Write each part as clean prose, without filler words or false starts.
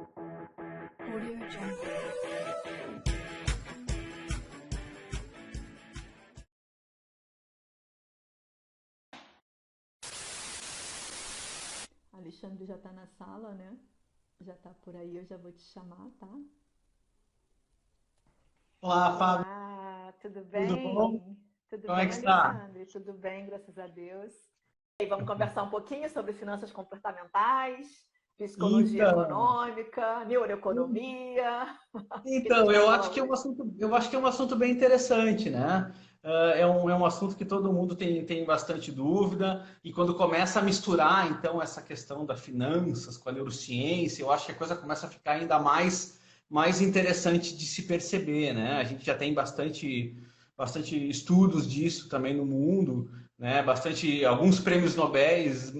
Audio Jungle. Alexandre já tá na sala, né? Já tá por aí, eu já vou te chamar, tá? Olá, Fábio, Olá, tudo tudo bom? bem? Tudo Como é bem, que está? Alexandre? Tudo bem, graças a Deus. E vamos conversar um pouquinho sobre finanças comportamentais, psicologia Então, econômica, neuroeconomia. O que a gente então, vai eu falar acho que é um hoje? assunto, eu acho que é um assunto bem interessante, né? É um assunto que todo mundo tem bastante dúvida, e quando começa a misturar, então, essa questão da finanças com a neurociência, eu acho que a coisa começa a ficar ainda mais interessante de se perceber, né? A gente já tem bastante estudos disso também no mundo, né? Bastante, alguns prêmios Nobéis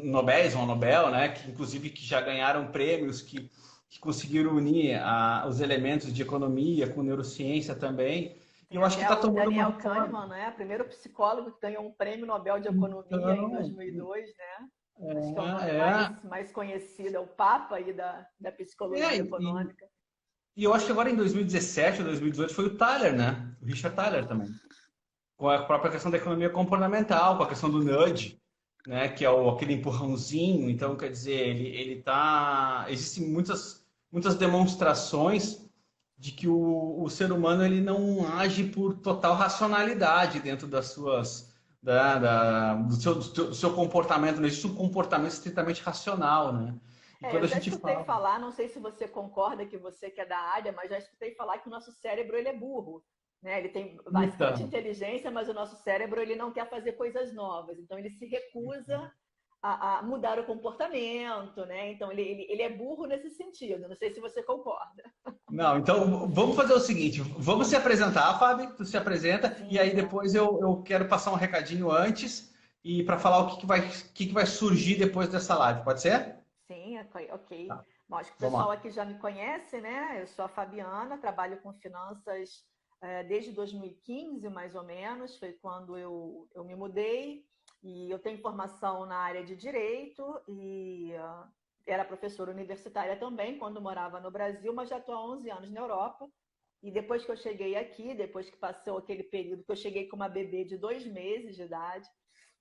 ou Nobel, né? Que inclusive que já ganharam prêmios que conseguiram unir os elementos de economia com neurociência também. E eu acho que está O tomando uma Daniel forma. Kahneman, né? Primeiro psicólogo que ganhou um prêmio Nobel de Economia em Então, 2002, né? Acho que é o é, nome é, mais conhecido, é o Papa aí da é, psicologia econômica. e eu acho que agora em 2017 ou 2018 foi o Tyler, né? O Richard Tyler É, também. Com a própria questão da economia comportamental, com a questão do nudge, né? Que é aquele empurrãozinho. Então, quer dizer, ele tá. Existem muitas demonstrações de que o ser humano ele não age por total racionalidade dentro das suas do seu comportamento, não existe um comportamento estritamente racional, né? E quando Eu a já gente escutei fala, falar, não sei se você concorda que você que é da área, mas já escutei falar que o nosso cérebro ele é burro, né? Ele tem bastante então, inteligência, mas o nosso cérebro ele não quer fazer coisas novas, então ele se recusa a mudar o comportamento, né? Então ele é burro nesse sentido. Não sei se você concorda. não, então vamos fazer o seguinte, vamos se apresentar, Fábio, tu se apresenta, e Sim, aí vamos. depois eu quero passar um recadinho antes e para falar o que que vai surgir depois dessa live, pode ser? Sim, ok. Ok. Tá, Bom, acho que o vamos pessoal lá. aqui já me conhece, né? Eu sou a Fabiana, trabalho com finanças desde 2015, mais ou menos. Foi quando eu me mudei e eu tenho formação na área de direito e era professora universitária também quando morava no Brasil, mas já estou há 11 anos na Europa. E depois que eu cheguei aqui, depois que passou aquele período que eu cheguei com uma bebê de 2 meses de idade,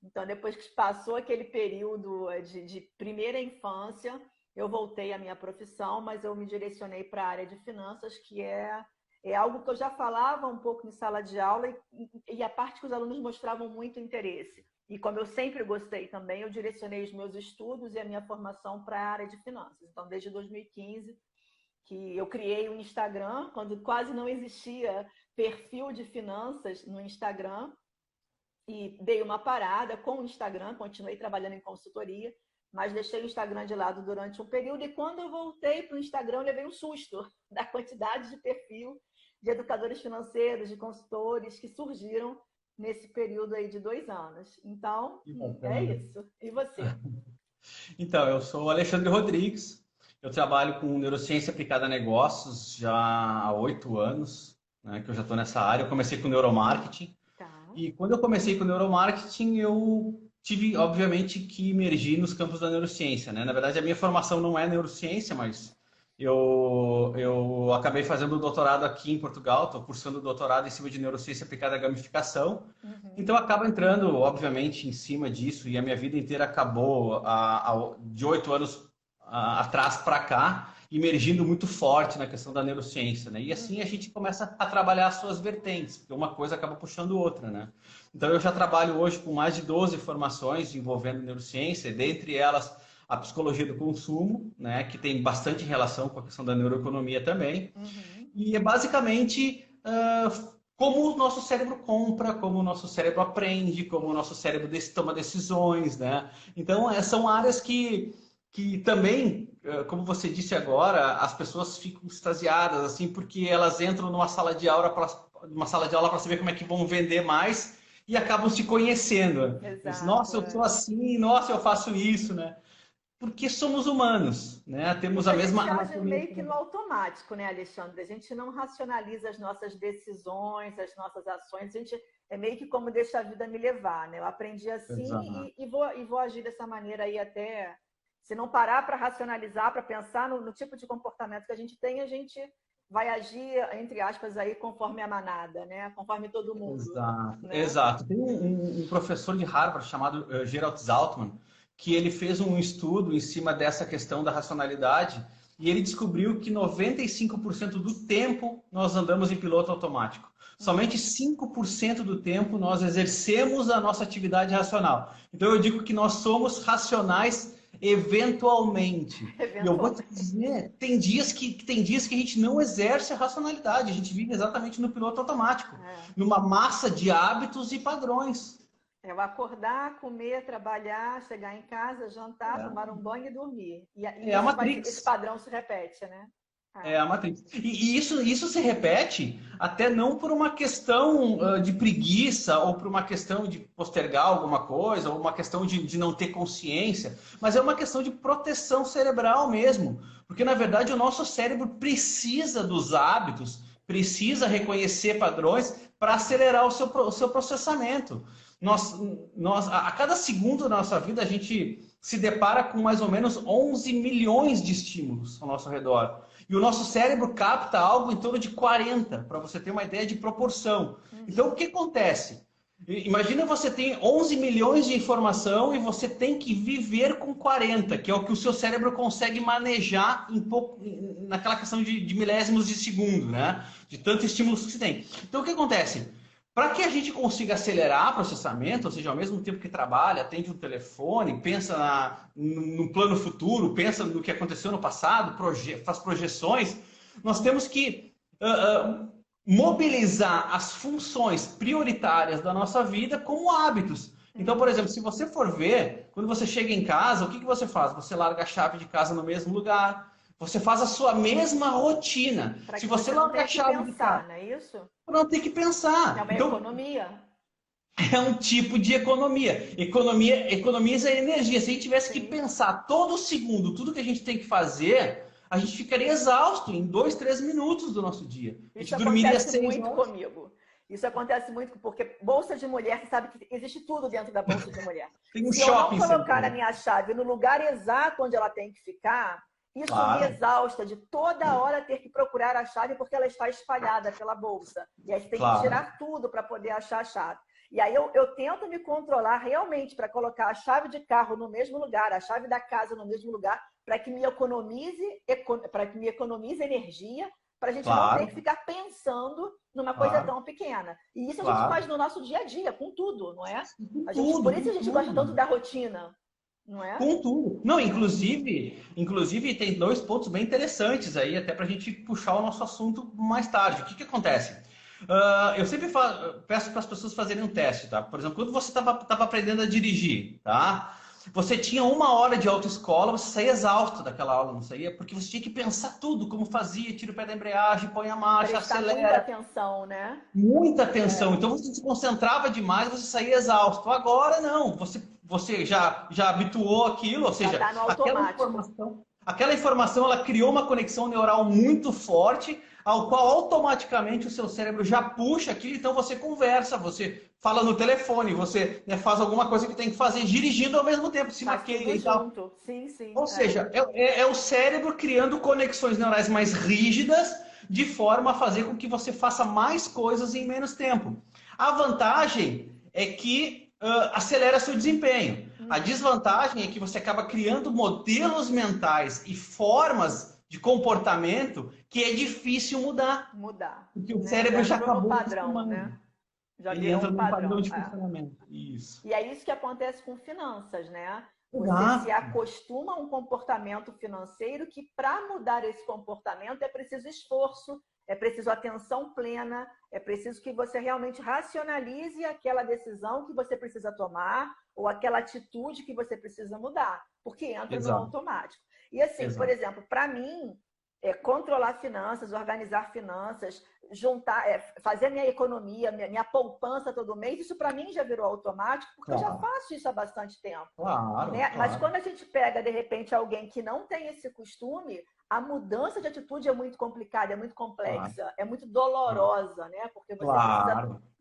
então, depois que passou aquele período de primeira infância, eu voltei à minha profissão, mas eu me direcionei para a área de finanças, que é algo que eu já falava um pouco em sala de aula e a parte que os alunos mostravam muito interesse. E como eu sempre gostei também, eu direcionei os meus estudos e a minha formação para a área de finanças. Então, desde 2015, que eu criei um Instagram, quando quase não existia perfil de finanças no Instagram, e dei uma parada com o Instagram, continuei trabalhando em consultoria, mas deixei o Instagram de lado durante um período e quando eu voltei para o Instagram, eu levei um susto da quantidade de perfil de educadores financeiros, de consultores que surgiram nesse período aí de 2 anos. Então, Que é bacana. isso. E você? Então, eu sou o Alexandre Rodrigues, eu trabalho com neurociência aplicada a negócios já há 8 anos, né, que eu já estou nessa área. Eu comecei com neuromarketing, Tá. e quando eu comecei com neuromarketing, eu tive, obviamente, que emergir nos campos da neurociência, né? Na verdade, a minha formação não é neurociência, mas eu acabei fazendo o doutorado aqui em Portugal, estou cursando o doutorado em cima de neurociência aplicada à gamificação. Uhum. Então, acaba entrando, obviamente, em cima disso, e a minha vida inteira acabou de 8 anos atrás para cá, emergindo muito forte na questão da neurociência, né? E assim a Uhum. gente começa a trabalhar as suas vertentes, porque uma coisa acaba puxando outra, né? Então eu já trabalho hoje com mais de 12 formações envolvendo neurociência, dentre elas a psicologia do consumo, né, que tem bastante relação com a questão da neuroeconomia também, Uhum. e é basicamente como o nosso cérebro compra, como o nosso cérebro aprende, como o nosso cérebro toma decisões, né? Então, são áreas que também, como você disse agora, as pessoas ficam extasiadas, assim, porque elas entram numa sala de aula para saber como é que vão vender mais e acabam se conhecendo. Eles, Exato. nossa, eu sou assim, nossa, eu faço isso, né? Porque somos humanos, né? Temos Porque a a mesma gente age anatomia. meio que no automático, né, Alexandre? A gente não racionaliza as nossas decisões, as nossas ações. A gente é meio que como deixa a vida me levar, né? Eu aprendi assim Exato. e vou agir dessa maneira aí até. Se não parar para racionalizar, para pensar no tipo de comportamento que a gente tem, a gente vai agir, entre aspas, aí, conforme a manada, né? Conforme todo mundo. Exato, Né? exato. Tem um professor de Harvard chamado Gerald Zaltman, que ele fez um estudo em cima dessa questão da racionalidade e ele descobriu que 95% do tempo nós andamos em piloto automático. Somente 5% do tempo nós exercemos a nossa atividade racional. Então eu digo que nós somos racionais eventualmente. E eu vou te dizer, tem dias que a gente não exerce a racionalidade, a gente vive exatamente no piloto automático, numa massa de hábitos e padrões. É o acordar, comer, trabalhar, chegar em casa, jantar, tomar um banho e dormir. E a Matrix. Esse padrão se repete, né? É a Matrix. E isso se repete até não por uma questão de preguiça ou por uma questão de postergar alguma coisa ou uma questão de não ter consciência, mas é uma questão de proteção cerebral mesmo. Porque, na verdade, o nosso cérebro precisa dos hábitos, precisa reconhecer padrões para acelerar o seu processamento. A cada segundo da nossa vida, a gente se depara com mais ou menos 11 milhões de estímulos ao nosso redor. E o nosso cérebro capta algo em torno de 40, para você ter uma ideia de proporção. Então, o que acontece? Imagina você tem 11 milhões de informação e você tem que viver com 40, que é o que o seu cérebro consegue manejar naquela questão de milésimos de segundo, né? De tantos estímulos que você tem. Então, o que acontece? Para que a gente consiga acelerar o processamento, ou seja, ao mesmo tempo que trabalha, atende um telefone, pensa no plano futuro, pensa no que aconteceu no passado, faz projeções, nós temos que mobilizar as funções prioritárias da nossa vida como hábitos. Então, por exemplo, se você for ver, quando você chega em casa, o que você faz? Você larga a chave de casa no mesmo lugar, você faz a sua mesma rotina. Se você larga a chave de casa, não é isso? Não tem que pensar. É uma economia. É um tipo de economia. Economiza energia. Se a gente tivesse que pensar todo segundo, tudo que a gente tem que fazer, a gente ficaria exausto em 2, 3 minutos do nosso dia. A gente dormiria 6 horas. Isso acontece muito comigo. Isso acontece muito porque bolsa de mulher, você sabe que existe tudo dentro da bolsa de mulher. Tem um Se shopping. Se eu não colocar a minha chave no lugar exato onde ela tem que ficar, isso me exausta de toda hora ter que procurar a chave porque ela está espalhada pela bolsa. E aí você tem que tirar tudo para poder achar a chave. E aí eu tento me controlar realmente para colocar a chave de carro no mesmo lugar, a chave da casa no mesmo lugar, para que me economize energia, para a gente não ter que ficar pensando numa coisa tão pequena. E isso a gente faz no nosso dia a dia, com tudo, não é? Por isso a gente gosta tanto da rotina. Não é? Com tudo. Não, inclusive tem 2 pontos bem interessantes aí, até para a gente puxar o nosso assunto mais tarde. O que acontece? Eu sempre peço para as pessoas fazerem um teste, tá? Por exemplo, quando você estava aprendendo a dirigir, tá? Você tinha 1 hora de autoescola, você saía exausto daquela aula, não saía? Porque você tinha que pensar tudo, como fazia, tira o pé da embreagem, põe a marcha, acelera. Muita atenção, né? Muita atenção. Então você se concentrava demais, você saía exausto. Agora não, você já habituou aquilo, ou seja, tá no aquela informação ela criou uma conexão neural muito forte, ao qual automaticamente o seu cérebro já puxa aquilo, então você conversa, você fala no telefone, você faz alguma coisa que tem que fazer dirigindo ao mesmo tempo, se maqueia e tal. Sim, sim. Ou seja, é o cérebro criando conexões neurais mais rígidas, de forma a fazer com que você faça mais coisas em menos tempo. A vantagem é que acelera seu desempenho. A desvantagem é que você acaba criando modelos mentais e formas de comportamento que é difícil mudar. Porque o cérebro já acabou padrão, né? Ele entra num padrão de funcionamento. Isso. E é isso que acontece com finanças, né? Você se acostuma a um comportamento financeiro que, para mudar esse comportamento, é preciso esforço, é preciso atenção plena, é preciso que você realmente racionalize aquela decisão que você precisa tomar ou aquela atitude que você precisa mudar, porque entra no automático. E assim, por exemplo, para mim, controlar finanças, organizar finanças, juntar, fazer minha economia, minha poupança todo mês, isso para mim já virou automático, porque eu já faço isso há bastante tempo. Né? Mas quando a gente pega, de repente, alguém que não tem esse costume, a mudança de atitude é muito complicada, é muito complexa, é muito dolorosa, né? Porque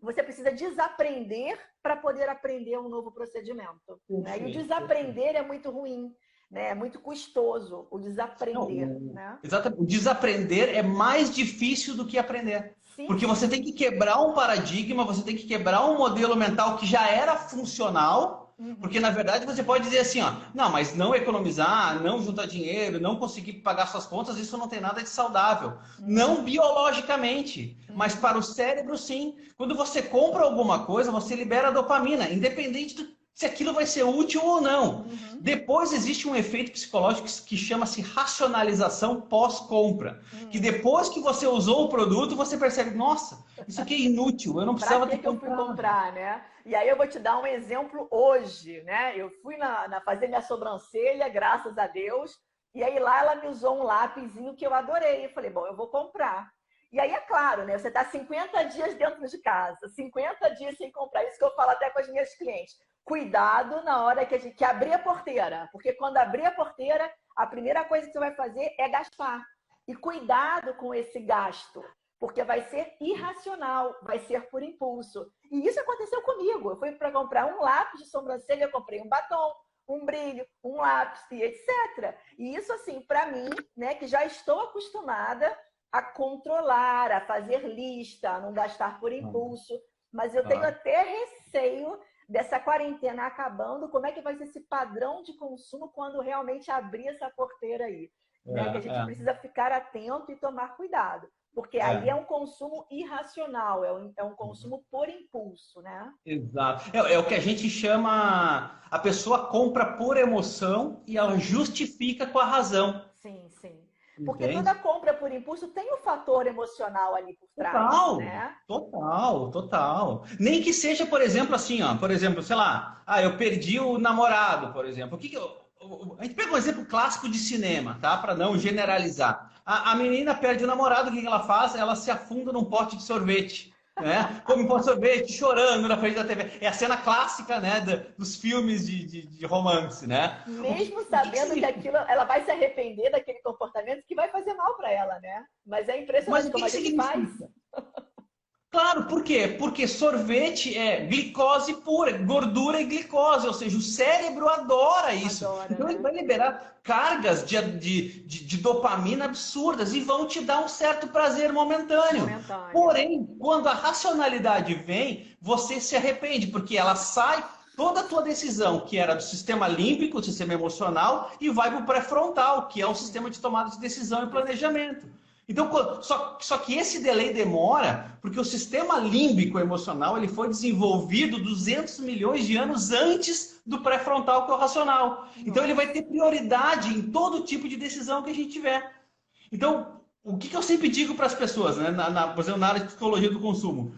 você precisa desaprender para poder aprender um novo procedimento. Né? E o desaprender é muito ruim. né? É muito custoso o desaprender, né? Exatamente. O desaprender é mais difícil do que aprender. Sim, Porque você tem que quebrar um paradigma, você tem que quebrar um modelo mental que já era funcional, porque na verdade você pode dizer assim, ó, não, mas não economizar, não juntar dinheiro, não conseguir pagar suas contas, isso não tem nada de saudável. Não biologicamente, mas para o cérebro sim. Quando você compra alguma coisa, você libera dopamina, independente se aquilo vai ser útil ou não. Depois existe um efeito psicológico que chama-se racionalização pós-compra. Que depois que você usou o produto, você percebe, nossa, isso aqui é inútil, eu não Para precisava ter que eu fui comprado. comprar, né? E aí eu vou te dar um exemplo hoje, né? Eu fui fazer minha sobrancelha, graças a Deus, e aí lá ela me usou um lapisinho que eu adorei. Eu falei, bom, eu vou comprar. E aí é claro, né? Você está 50 dias dentro de casa, 50 dias sem comprar. Isso que eu falo até com as minhas clientes. Cuidado na hora que a gente abrir a porteira, porque quando abrir a porteira, a primeira coisa que você vai fazer é gastar. E cuidado com esse gasto, porque vai ser irracional, vai ser por impulso. E isso aconteceu comigo. Eu fui para comprar um lápis de sobrancelha, eu comprei um batom, um brilho, um lápis e etc. E isso, assim, para mim, né, que já estou acostumada a controlar, a fazer lista, a não gastar por impulso. Mas eu tenho até receio dessa quarentena acabando, como é que vai ser esse padrão de consumo quando realmente abrir essa porteira aí? Né? Que a gente precisa ficar atento e tomar cuidado. Porque aí é um consumo irracional, é um consumo por impulso, né? Exato. É o que a gente chama, a pessoa compra por emoção e ela justifica com a razão. Sim, sim. Porque toda Entende? compra por impulso tem um fator emocional ali por trás, Total, né? total, total. Nem que seja, por exemplo, assim, ó, por exemplo, sei lá, eu perdi o namorado, por exemplo. A gente pega um exemplo clássico de cinema, tá? Para não generalizar. A menina perde o namorado, o que ela faz? Ela se afunda num pote de sorvete, né? Come um pote de sorvete, chorando na frente da TV. É a cena clássica, né, dos filmes de romance, né? Mesmo sabendo que aquilo, ela vai se arrepender daquele comportamento que vai fazer mal para ela, né? Mas é Mas impressionante o que como a que gente faz. significa? Claro, por quê? Porque sorvete é glicose pura, gordura e glicose, ou seja, o cérebro adora isso. Adora, Então ele né? vai liberar cargas de dopamina absurdas e vão te dar um certo prazer momentâneo. Momentâneo. Porém, quando a racionalidade vem, você se arrepende, porque ela sai toda a tua decisão, que era do sistema límbico, do sistema emocional, e vai para o pré-frontal, que é o sistema de tomada de decisão e planejamento. Então, só que esse delay demora porque o sistema límbico emocional ele foi desenvolvido 200 milhões de anos antes do pré-frontal que é o racional. Então, ele vai ter prioridade em todo tipo de decisão que a gente tiver. Então, o que eu sempre digo para as pessoas, né, por exemplo, na área de psicologia do consumo?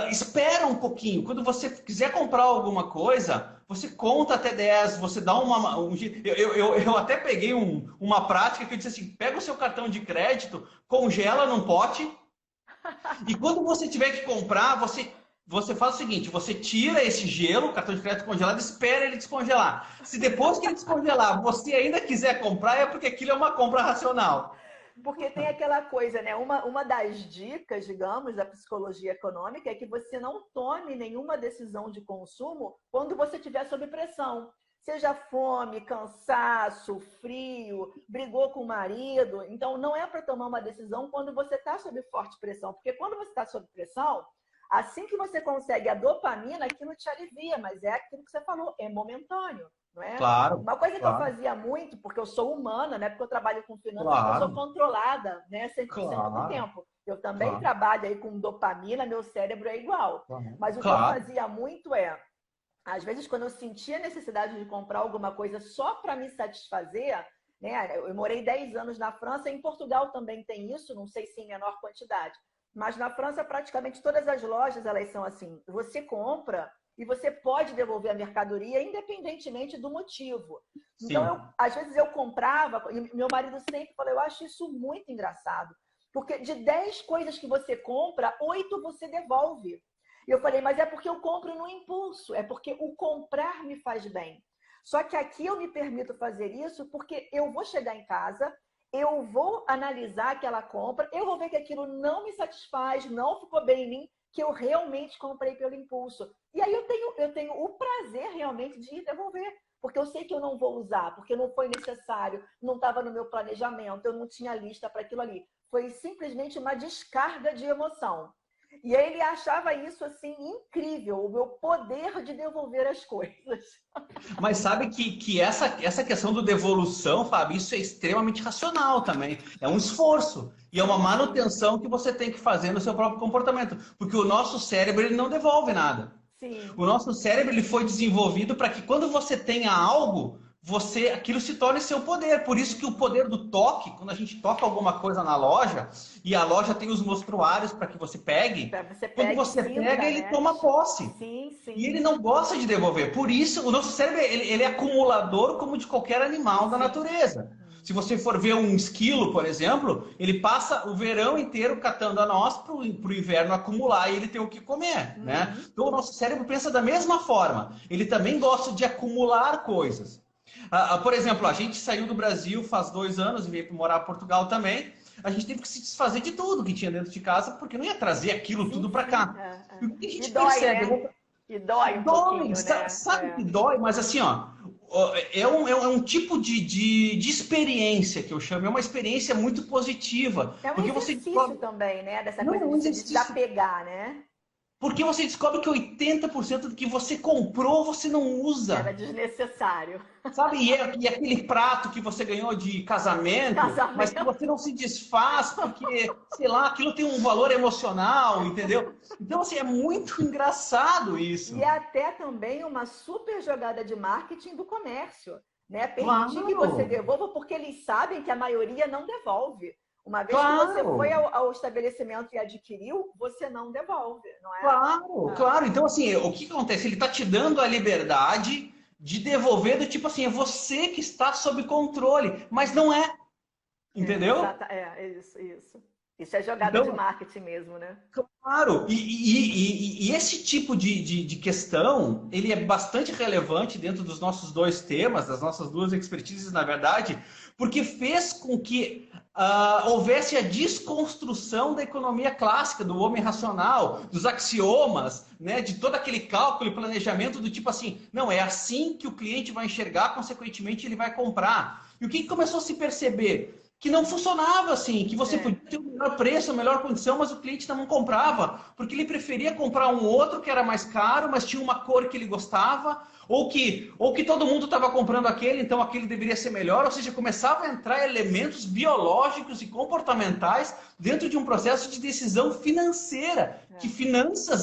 Espera um pouquinho. Quando você quiser comprar alguma coisa, você conta até 10, você dá eu até peguei uma prática que eu disse assim, pega o seu cartão de crédito, congela num pote, e quando você tiver que comprar, você faz o seguinte, você tira esse gelo, o cartão de crédito congelado, espera ele descongelar. Se depois que ele descongelar, você ainda quiser comprar, é porque aquilo é uma compra racional. Porque tem aquela coisa, né? Uma das dicas, digamos, da psicologia econômica é que você não tome nenhuma decisão de consumo quando você estiver sob pressão. Seja fome, cansaço, frio, brigou com o marido. Então, não é para tomar uma decisão quando você está sob forte pressão. Porque quando você está sob pressão, assim que você consegue a dopamina, aquilo te alivia, mas é aquilo que você falou, é momentâneo. Não é? Claro, Uma coisa que eu claro, fazia muito, porque eu sou humana, né? Porque eu trabalho com finanças, que eu sou claro, controlada, né? 100% do claro, tempo. Eu também claro, trabalho aí com dopamina, meu cérebro é igual. Mas o que eu claro. fazia muito é, às vezes, quando eu sentia necessidade de comprar alguma coisa só para me satisfazer, né? Eu morei 10 anos na França, em Portugal também tem isso, não sei se em menor quantidade. Mas na França, praticamente todas as lojas, elas são assim. Você compra e você pode devolver a mercadoria independentemente do motivo. Então, Sim. às vezes eu comprava, e meu marido sempre falou, eu acho isso muito engraçado. Porque de 10 coisas que você compra, 8 você devolve. E eu falei, mas é porque eu compro no impulso, é porque o comprar me faz bem. Só que aqui eu me permito fazer isso porque eu vou chegar em casa, eu vou analisar aquela compra, eu vou ver que aquilo não me satisfaz, não ficou bem em mim, que eu realmente comprei pelo impulso. E aí eu tenho o prazer realmente de ir devolver. porque eu sei que eu não vou usar, porque não foi necessário, não estava no meu planejamento, eu não tinha lista para aquilo ali. Foi simplesmente uma descarga de emoção. E aí ele achava isso assim incrível, o meu poder de devolver as coisas. Mas sabe que essa questão do devolução, Fábio, isso é extremamente racional também. É um esforço e é uma manutenção que você tem que fazer no seu próprio comportamento. Porque o nosso cérebro ele não devolve nada. Sim. O nosso cérebro ele foi desenvolvido para que quando você tenha algo, aquilo se torne seu poder. Por isso que o poder do toque, quando a gente toca alguma coisa na loja, e a loja tem os mostruários para que você pegue, quando você pega, ele toma posse. Sim, sim. E ele não gosta de devolver. Por isso, o nosso cérebro ele é acumulador como de qualquer animal da natureza. Se você for ver um esquilo, por exemplo, ele passa o verão inteiro catando a noz para o inverno acumular e ele tem o que comer, né? Então o nosso cérebro pensa da mesma forma. Ele também gosta de acumular coisas. Por exemplo, a gente saiu do Brasil faz 2 anos e veio para morar em Portugal também. A gente teve que se desfazer de tudo que tinha dentro de casa porque não ia trazer aquilo tudo para cá. E o que a gente percebe? Né? E dói um pouquinho, né? Sabe que dói, mas assim, ó, é um tipo de experiência que eu chamo, é uma experiência muito positiva. É um porque exercício você descobre... também, né? Dessa não, coisa de se desapegar, né? Porque você descobre que 80% do que você comprou, você não usa. Era desnecessário. Sabe? E aquele prato que você ganhou de casamento, mas que você não se desfaz porque, sei lá, aquilo tem um valor emocional, entendeu? Então, assim, é muito engraçado isso. E é até também uma super jogada de marketing do comércio, né? Permitir que você devolva, porque eles sabem que a maioria não devolve. Uma vez que você foi ao estabelecimento e adquiriu, você não devolve, não é? Claro. Então, assim, o que acontece? Ele está te dando a liberdade de devolver do tipo assim, é você que está sob controle, mas não é. Entendeu? Isso. Isso é jogada de marketing mesmo, né? Claro. E esse tipo de questão, ele é bastante relevante dentro dos nossos 2 temas, das nossas 2 expertises, na verdade, porque fez com que houvesse a desconstrução da economia clássica, do homem racional, dos axiomas, né, de todo aquele cálculo e planejamento do tipo assim, não, é assim que o cliente vai enxergar, consequentemente ele vai comprar. E o que começou a se perceber? Que não funcionava assim, que você podia ter o melhor preço, a melhor condição, mas o cliente não comprava, porque ele preferia comprar um outro que era mais caro, mas tinha uma cor que ele gostava, ou que todo mundo estava comprando aquele, então aquele deveria ser melhor, ou seja, começava a entrar elementos biológicos e comportamentais dentro de um processo de decisão financeira, que finanças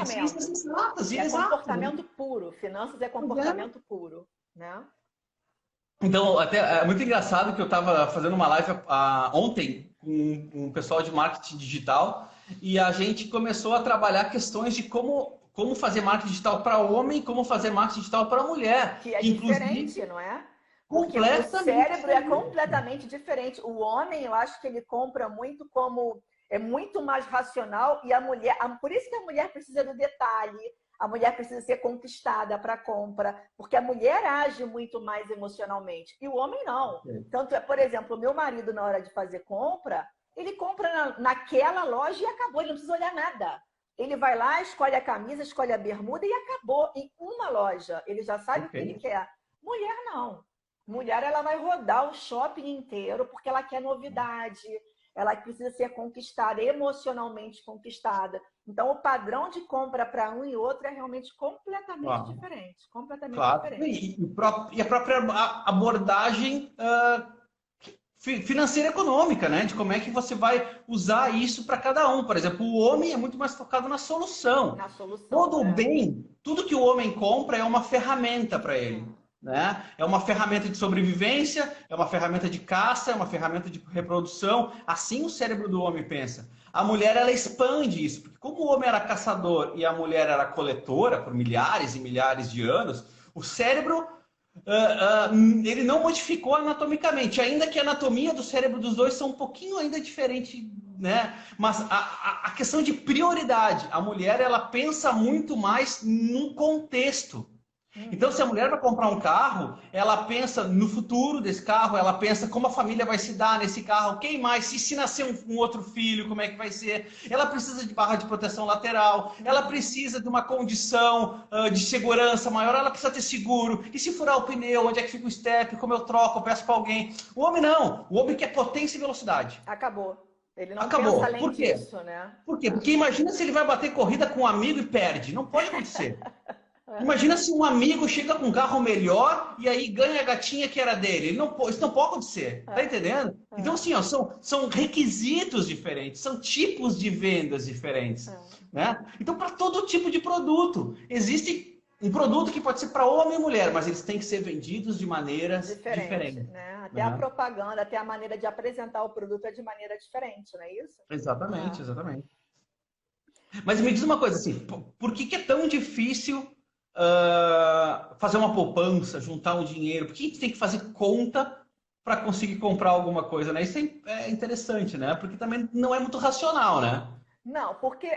ciências exatas, é comportamento puro, finanças é comportamento puro, né? Então, até é muito engraçado que eu estava fazendo uma live ontem com um pessoal de marketing digital e a gente começou a trabalhar questões de como fazer marketing digital para homem e como fazer marketing digital para mulher. Que é diferente, não é? Porque o cérebro é completamente diferente. O homem, eu acho que ele compra muito como... É muito mais racional e a mulher... Por isso que a mulher precisa do detalhe. A mulher precisa ser conquistada para compra, porque a mulher age muito mais emocionalmente e o homem não. Tanto é, por exemplo, o meu marido, na hora de fazer compra, ele compra naquela loja e acabou, ele não precisa olhar nada. Ele vai lá, escolhe a camisa, escolhe a bermuda e acabou. Em uma loja, ele já sabe o que ele quer. Mulher não. Mulher, ela vai rodar o shopping inteiro porque ela quer novidade. Ela precisa ser conquistada, emocionalmente conquistada. Então, o padrão de compra para um e outro é realmente completamente diferente. Completamente diferente. E a própria abordagem financeira econômica, né? De como é que você vai usar isso para cada um. Por exemplo, o homem é muito mais focado na solução. Todo o bem, tudo que o homem compra é uma ferramenta para ele. Né? É uma ferramenta de sobrevivência, é uma ferramenta de caça, é uma ferramenta de reprodução. Assim o cérebro do homem pensa. A mulher, ela expande isso, porque como o homem era caçador e a mulher era coletora por milhares e milhares de anos, o cérebro ele não modificou anatomicamente, ainda que a anatomia do cérebro dos dois são um pouquinho ainda diferente, né? Mas a questão de prioridade, a mulher ela pensa muito mais no contexto. Então, se a mulher vai comprar um carro, ela pensa no futuro desse carro, ela pensa como a família vai se dar nesse carro, quem mais, se nascer um outro filho, como é que vai ser. Ela precisa de barra de proteção lateral, ela precisa de uma condição de segurança maior, ela precisa ter seguro. E se furar o pneu, onde é que fica o step, como eu troco, eu peço para alguém. O homem não, o homem quer potência e velocidade. Acabou. Ele não pensa Acabou. além Por quê? disso, né? Por quê? Porque imagina se ele vai bater corrida com um amigo e perde. Não pode acontecer. Imagina se um amigo chega com um carro melhor e aí ganha a gatinha que era dele. Isso não pode acontecer. Tá entendendo? Então, assim, ó, são requisitos diferentes, são tipos de vendas diferentes. Né? Então, para todo tipo de produto, existe um produto que pode ser para homem e mulher, mas eles têm que ser vendidos de maneiras diferentes. Né? Até a propaganda, até a maneira de apresentar o produto é de maneira diferente, não é isso? Exatamente, exatamente. Mas me diz uma coisa assim, por que é tão difícil fazer uma poupança, juntar um dinheiro? Por que a gente tem que fazer conta para conseguir comprar alguma coisa, né? Isso é interessante, né? Porque também não é muito racional, né? Não, porque,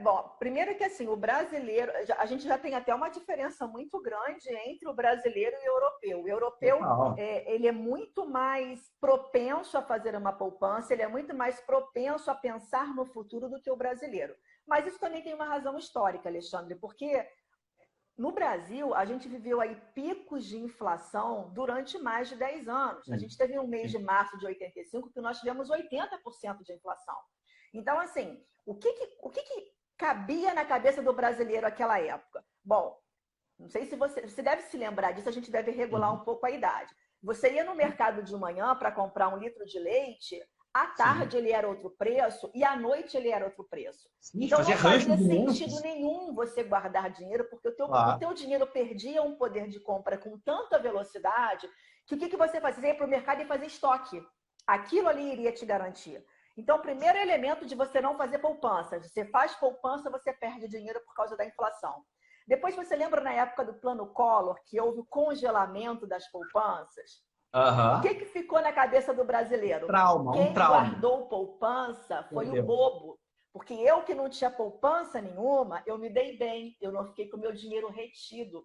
bom, primeiro que assim, o brasileiro, a gente já tem até uma diferença muito grande entre o brasileiro e o europeu. O europeu, ele é muito mais propenso a fazer uma poupança, ele é muito mais propenso a pensar no futuro do que o brasileiro. Mas isso também tem uma razão histórica, Alexandre, porque no Brasil, a gente viveu aí picos de inflação durante mais de 10 anos. A gente teve um mês de março de 85 que nós tivemos 80% de inflação. Então, assim, o que cabia na cabeça do brasileiro naquela época? Bom, não sei se você deve se lembrar disso, a gente deve regular um pouco a idade. Você ia no mercado de manhã para comprar 1 litro de leite, à tarde ele era outro preço e à noite ele era outro preço. Sim, então não fazia sentido montes. nenhum você guardar dinheiro, porque o teu dinheiro perdia um poder de compra com tanta velocidade que o que você fazia? Você ia para o mercado e fazia estoque. Aquilo ali iria te garantir. Então, o primeiro elemento de você não fazer poupança. Você faz poupança, você perde dinheiro por causa da inflação. Depois, você lembra na época do Plano Collor, que houve o congelamento das poupanças? O que ficou na cabeça do brasileiro? Quem guardou poupança foi o bobo. Porque eu que não tinha poupança nenhuma, eu me dei bem, eu não fiquei com o meu dinheiro retido.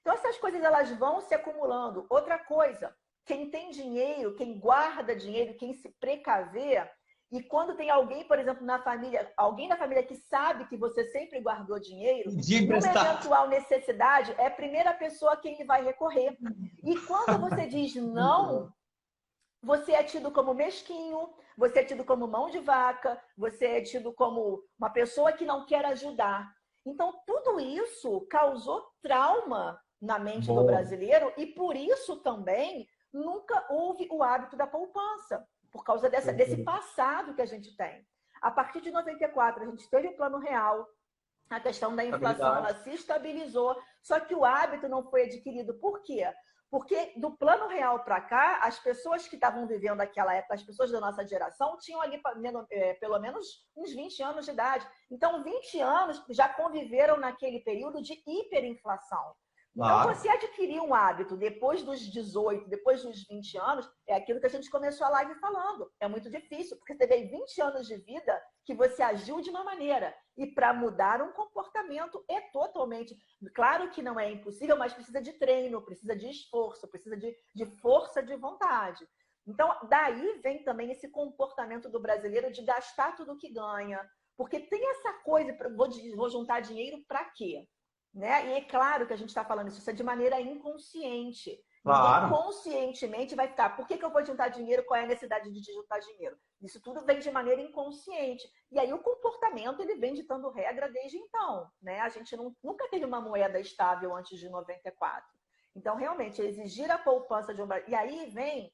Então, essas coisas elas vão se acumulando. Outra coisa, quem tem dinheiro, quem guarda dinheiro, quem se precaver, e quando tem alguém, por exemplo, na família, alguém da família que sabe que você sempre guardou dinheiro, numa eventual necessidade, é a primeira pessoa a quem ele vai recorrer. E quando você diz não, você é tido como mesquinho, você é tido como mão de vaca, você é tido como uma pessoa que não quer ajudar. Então, tudo isso causou trauma na mente do brasileiro e, por isso, também, nunca houve o hábito da poupança. Por causa desse passado que a gente tem. A partir de 94, a gente teve o Plano Real, a questão da inflação ela se estabilizou, só que o hábito não foi adquirido. Por quê? Porque do Plano Real para cá, as pessoas que estavam vivendo naquela época, as pessoas da nossa geração, tinham ali pelo menos uns 20 anos de idade. Então, 20 anos já conviveram naquele período de hiperinflação. Então, você adquirir um hábito depois dos 18, depois dos 20 anos, é aquilo que a gente começou a live falando. É muito difícil, porque você teve 20 anos de vida que você agiu de uma maneira. E para mudar um comportamento é totalmente... Claro que não é impossível, mas precisa de treino, precisa de esforço, precisa de força de vontade. Então, daí vem também esse comportamento do brasileiro de gastar tudo que ganha. Porque tem essa coisa, vou juntar dinheiro para quê? Né? E é claro que a gente está falando isso é de maneira inconsciente. Claro. Inconscientemente vai ficar, por que eu vou juntar dinheiro? Qual é a necessidade de juntar dinheiro? Isso tudo vem de maneira inconsciente. E aí o comportamento ele vem ditando regra desde então. Né? A gente nunca teve uma moeda estável antes de 94. Então, realmente, exigir a poupança de um... E aí vem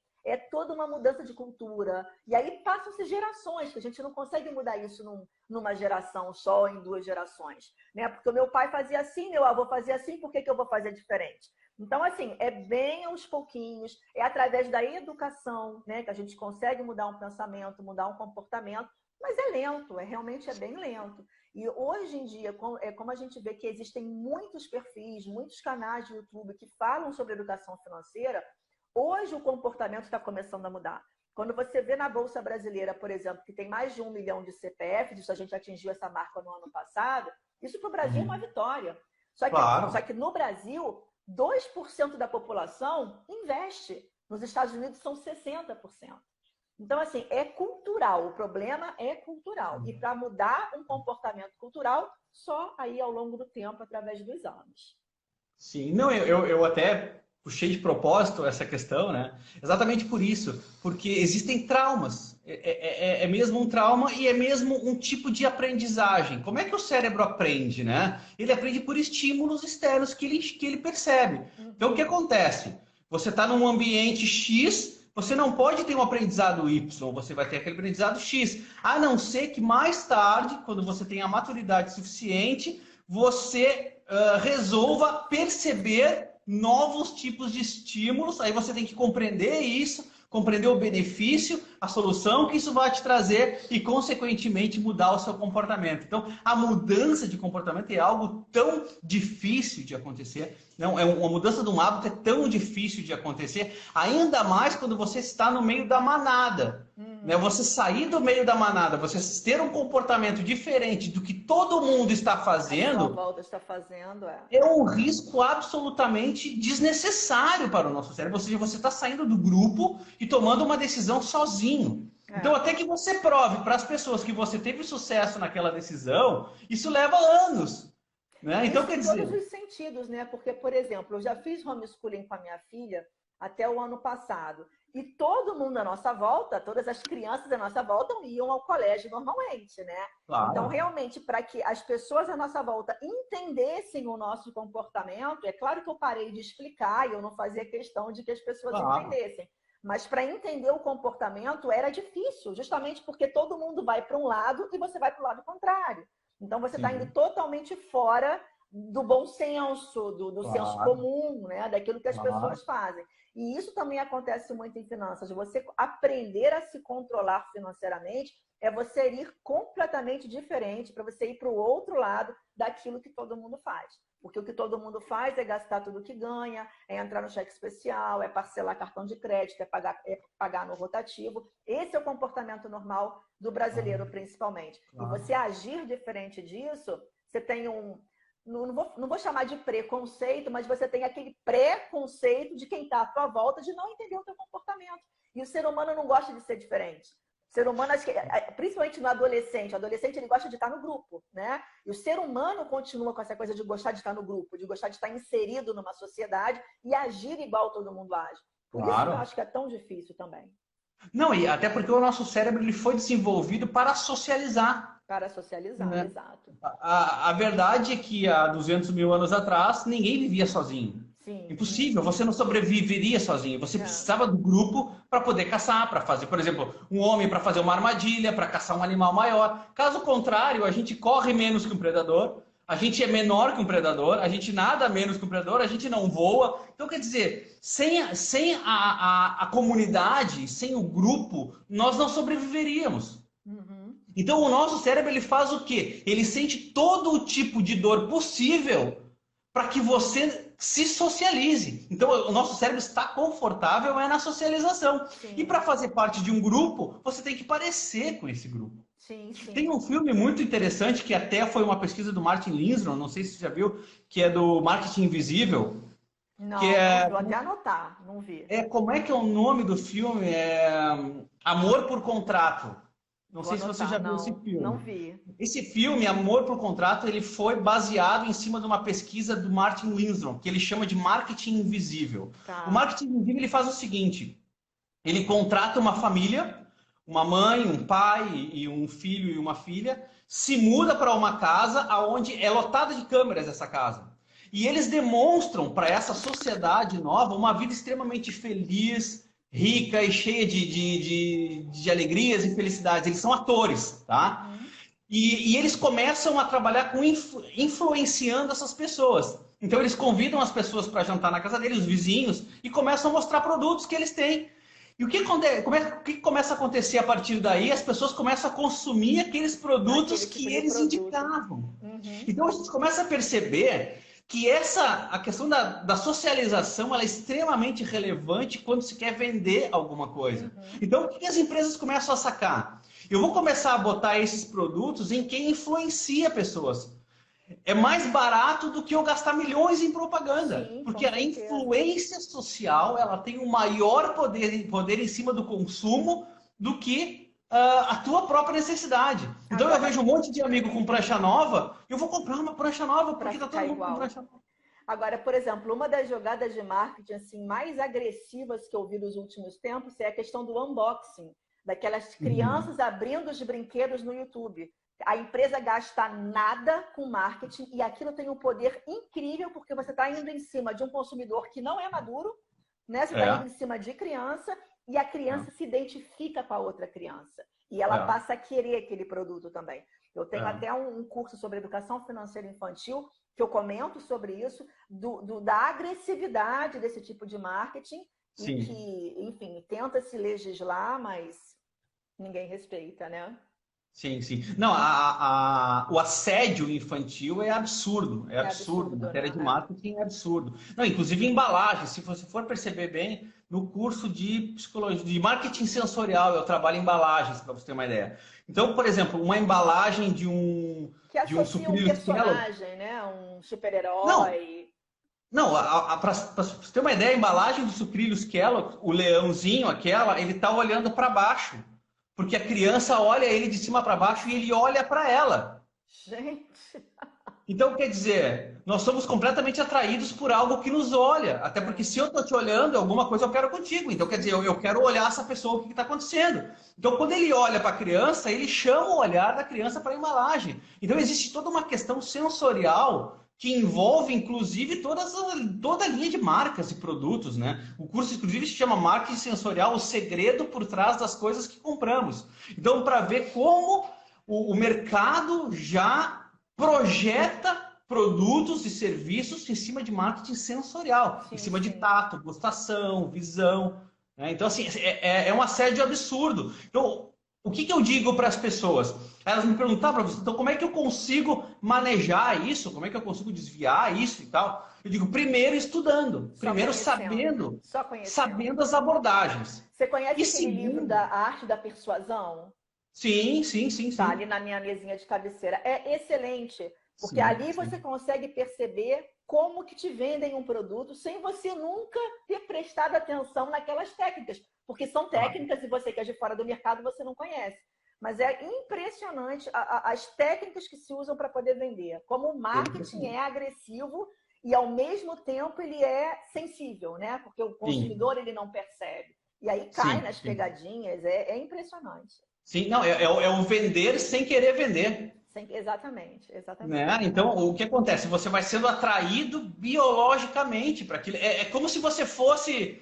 toda uma mudança de cultura. E aí passam-se gerações, que a gente não consegue mudar isso numa geração só, em 2 gerações. Né? Porque o meu pai fazia assim, meu avô fazia assim, por que eu vou fazer diferente? Então, assim, é bem aos pouquinhos, é através da educação, né, que a gente consegue mudar um pensamento, mudar um comportamento, mas é lento, realmente é bem lento. E hoje em dia, como a gente vê que existem muitos perfis, muitos canais de YouTube que falam sobre educação financeira, hoje o comportamento está começando a mudar. Quando você vê na Bolsa Brasileira, por exemplo, que tem mais de 1 milhão de CPFs, isso a gente atingiu essa marca no ano passado, isso para o Brasil é uma vitória. Só que no Brasil, 2% da população investe. Nos Estados Unidos são 60%. Então, assim, é cultural. O problema é cultural. E para mudar um comportamento cultural, só aí ao longo do tempo, através dos anos. Sim, não, eu até puxei de propósito essa questão, né? Exatamente por isso, porque existem traumas. É mesmo um trauma e é mesmo um tipo de aprendizagem. Como é que o cérebro aprende, né? Ele aprende por estímulos externos que ele percebe. Então, o que acontece? Você está num ambiente X, você não pode ter um aprendizado Y, você vai ter aquele aprendizado X. A não ser que mais tarde, quando você tem a maturidade suficiente, você resolva perceber novos tipos de estímulos. Aí você tem que compreender isso, compreender o benefício, a solução que isso vai te trazer e, consequentemente, mudar o seu comportamento. Então, a mudança de comportamento é algo tão difícil de acontecer. Não, uma mudança de um hábito é tão difícil de acontecer, ainda mais quando você está no meio da manada. Né? Você sair do meio da manada, você ter um comportamento diferente do que todo mundo está fazendo, volta está fazendo é um risco absolutamente desnecessário para o nosso cérebro. Ou seja, você está saindo do grupo e tomando uma decisão sozinho. Então, até que você prove para as pessoas que você teve sucesso naquela decisão, isso leva anos. Né? Então, quer dizer... Em todos os sentidos, né? Porque, por exemplo, eu já fiz homeschooling com a minha filha até o ano passado. E todo mundo à nossa volta, todas as crianças à nossa volta iam ao colégio normalmente, né? Claro. Então, realmente, para que as pessoas à nossa volta entendessem o nosso comportamento, é claro que eu parei de explicar e eu não fazia questão de que as pessoas entendessem. Mas para entender o comportamento era difícil, justamente porque todo mundo vai para um lado e você vai para o lado contrário. Então, você está indo totalmente fora do bom senso, do senso comum, né? Daquilo que as pessoas fazem. E isso também acontece muito em finanças. Você aprender a se controlar financeiramente é você ir completamente diferente, para você ir para o outro lado daquilo que todo mundo faz. Porque o que todo mundo faz é gastar tudo que ganha, é entrar no cheque especial, é parcelar cartão de crédito, é pagar no rotativo. Esse é o comportamento normal do brasileiro, principalmente. E você agir diferente disso, você tem um... Não vou chamar de preconceito, mas você tem aquele preconceito de quem está à tua volta de não entender o teu comportamento. E o ser humano não gosta de ser diferente. O ser humano, principalmente no adolescente, o adolescente ele gosta de estar no grupo, né? E o ser humano continua com essa coisa de gostar de estar no grupo, de gostar de estar inserido numa sociedade e agir igual todo mundo age. Por isso que eu acho que é tão difícil também. Não, e até porque o nosso cérebro ele foi desenvolvido para socializar. Para socializar, né? Exato. A verdade é que há 200 mil anos atrás, ninguém vivia sozinho. Sim, impossível, você não sobreviveria sozinho. Você precisava do grupo para poder caçar, para fazer, por exemplo, um homem para fazer uma armadilha, para caçar um animal maior. Caso contrário, a gente corre menos que um predador, a gente é menor que um predador, a gente nada menos que um predador, a gente não voa. Então, quer dizer, sem a comunidade, sem o grupo, nós não sobreviveríamos. Então, o nosso cérebro ele faz o quê? Ele sente todo o tipo de dor possível para que você se socialize. Então, o nosso cérebro está confortável na socialização. Sim. E para fazer parte de um grupo, você tem que parecer com esse grupo. Sim, sim. Tem um filme muito interessante, que até foi uma pesquisa do Martin Lindstrom, não sei se você já viu, que é do Marketing Invisível. Não, que vou até anotar, não vi. Como é que é o nome do filme? Amor por Contrato. Não sei se você já viu esse filme. Não vi. Esse filme, Amor por Contrato, ele foi baseado em cima de uma pesquisa do Martin Lindstrom, que ele chama de marketing invisível. Tá. O marketing invisível ele faz o seguinte, ele contrata uma família, uma mãe, um pai e um filho e uma filha, se muda para uma casa onde é lotada de câmeras essa casa. E eles demonstram para essa sociedade nova uma vida extremamente feliz, rica e cheia de alegrias e felicidades. Eles são atores, tá? E eles começam a trabalhar com influenciando essas pessoas. Então eles convidam as pessoas para jantar na casa deles, os vizinhos, e começam a mostrar produtos que eles têm. E o que começa a acontecer a partir daí? As pessoas começam a consumir aqueles produtos que eles indicavam. Então a gente começa a perceber que a questão da socialização ela é extremamente relevante quando se quer vender alguma coisa. Então, o que as empresas começam a sacar? Eu vou começar a botar esses produtos em quem influencia pessoas. é mais barato do que eu gastar milhões em propaganda. Sim, com Porque a certeza. influência social, ela tem um maior poder em cima do consumo do que a tua própria necessidade. Então eu Agora, vejo um monte de amigo com prancha nova, eu vou comprar uma prancha nova para porque tá todo ficar mundo com igual. prancha nova. Agora, por exemplo, uma das jogadas de marketing assim, mais agressivas que eu vi nos últimos tempos é a questão do unboxing, daquelas Uhum. crianças abrindo os brinquedos no YouTube. A empresa gasta nada com marketing e aquilo tem um poder incrível porque você está indo em cima de um consumidor que não é maduro, né? Você está indo É, em cima de criança e a é, criança se identifica com a outra criança e ela é, passa a querer aquele produto também. Eu tenho é. até um curso sobre educação financeira infantil que eu comento sobre isso, da agressividade desse tipo de marketing e Sim. que, enfim, tenta se legislar, mas ninguém respeita, né? Sim, sim. Não, o assédio infantil é absurdo, é É absurdo. Em absurdo, matéria de né? marketing é absurdo. Não, inclusive embalagem, se você for perceber bem, no curso de psicologia, de marketing sensorial, eu trabalho em embalagens, para você ter uma ideia. Então, por exemplo, uma embalagem Que de um associa um sucrilhos Kellogg. personagem, né? Um Não, super-herói. não, para você ter uma ideia, a embalagem do sucrilhos Kellogg, o leãozinho, aquela, ele tá olhando para baixo. Porque a criança olha ele de cima para baixo e ele olha para ela. Gente, Então, quer dizer, nós somos completamente atraídos por algo que nos olha. Até porque é, se eu estou te olhando, alguma coisa eu quero contigo. Então, quer dizer, eu quero olhar essa pessoa, o que está acontecendo. Então, quando ele olha para a criança, ele chama o olhar da criança para a embalagem. Então, existe toda uma questão sensorial que envolve, inclusive, toda a linha de marcas e produtos, né? O curso, inclusive, se chama Marketing Sensorial, o segredo por trás das coisas que compramos. Então, para ver como o mercado já projeta produtos e serviços em cima de marketing sensorial, em sim, cima de sim. tato, gustação, visão. Né? Então, assim, é um assédio absurdo. Então, o que eu digo para as pessoas? Elas me perguntaram, professor, então como é que eu consigo manejar isso? Como é que eu consigo desviar isso e tal? Eu digo, primeiro estudando, Só primeiro conhecendo. sabendo, Só conhecendo. sabendo as abordagens. Você conhece E aquele livro da segundo, Arte da Persuasão? sim, sim, sim, Tá sim. ali na minha mesinha de cabeceira. É excelente, porque Sim, ali você sim. consegue perceber como que te vendem um produto sem você nunca ter prestado atenção naquelas técnicas, porque são Claro. técnicas e você que é de fora do mercado você não conhece. Mas é impressionante as técnicas que se usam para poder vender. Como o É marketing é impressionante. agressivo e ao mesmo tempo ele é sensível, né? Porque o Sim, consumidor ele não percebe. E aí cai sim, nas sim. pegadinhas, é impressionante. Sim, não, é o vender sem querer vender. Exatamente, Né? exatamente. Então, o que acontece? Você vai sendo atraído biologicamente para aquilo. É como se você fosse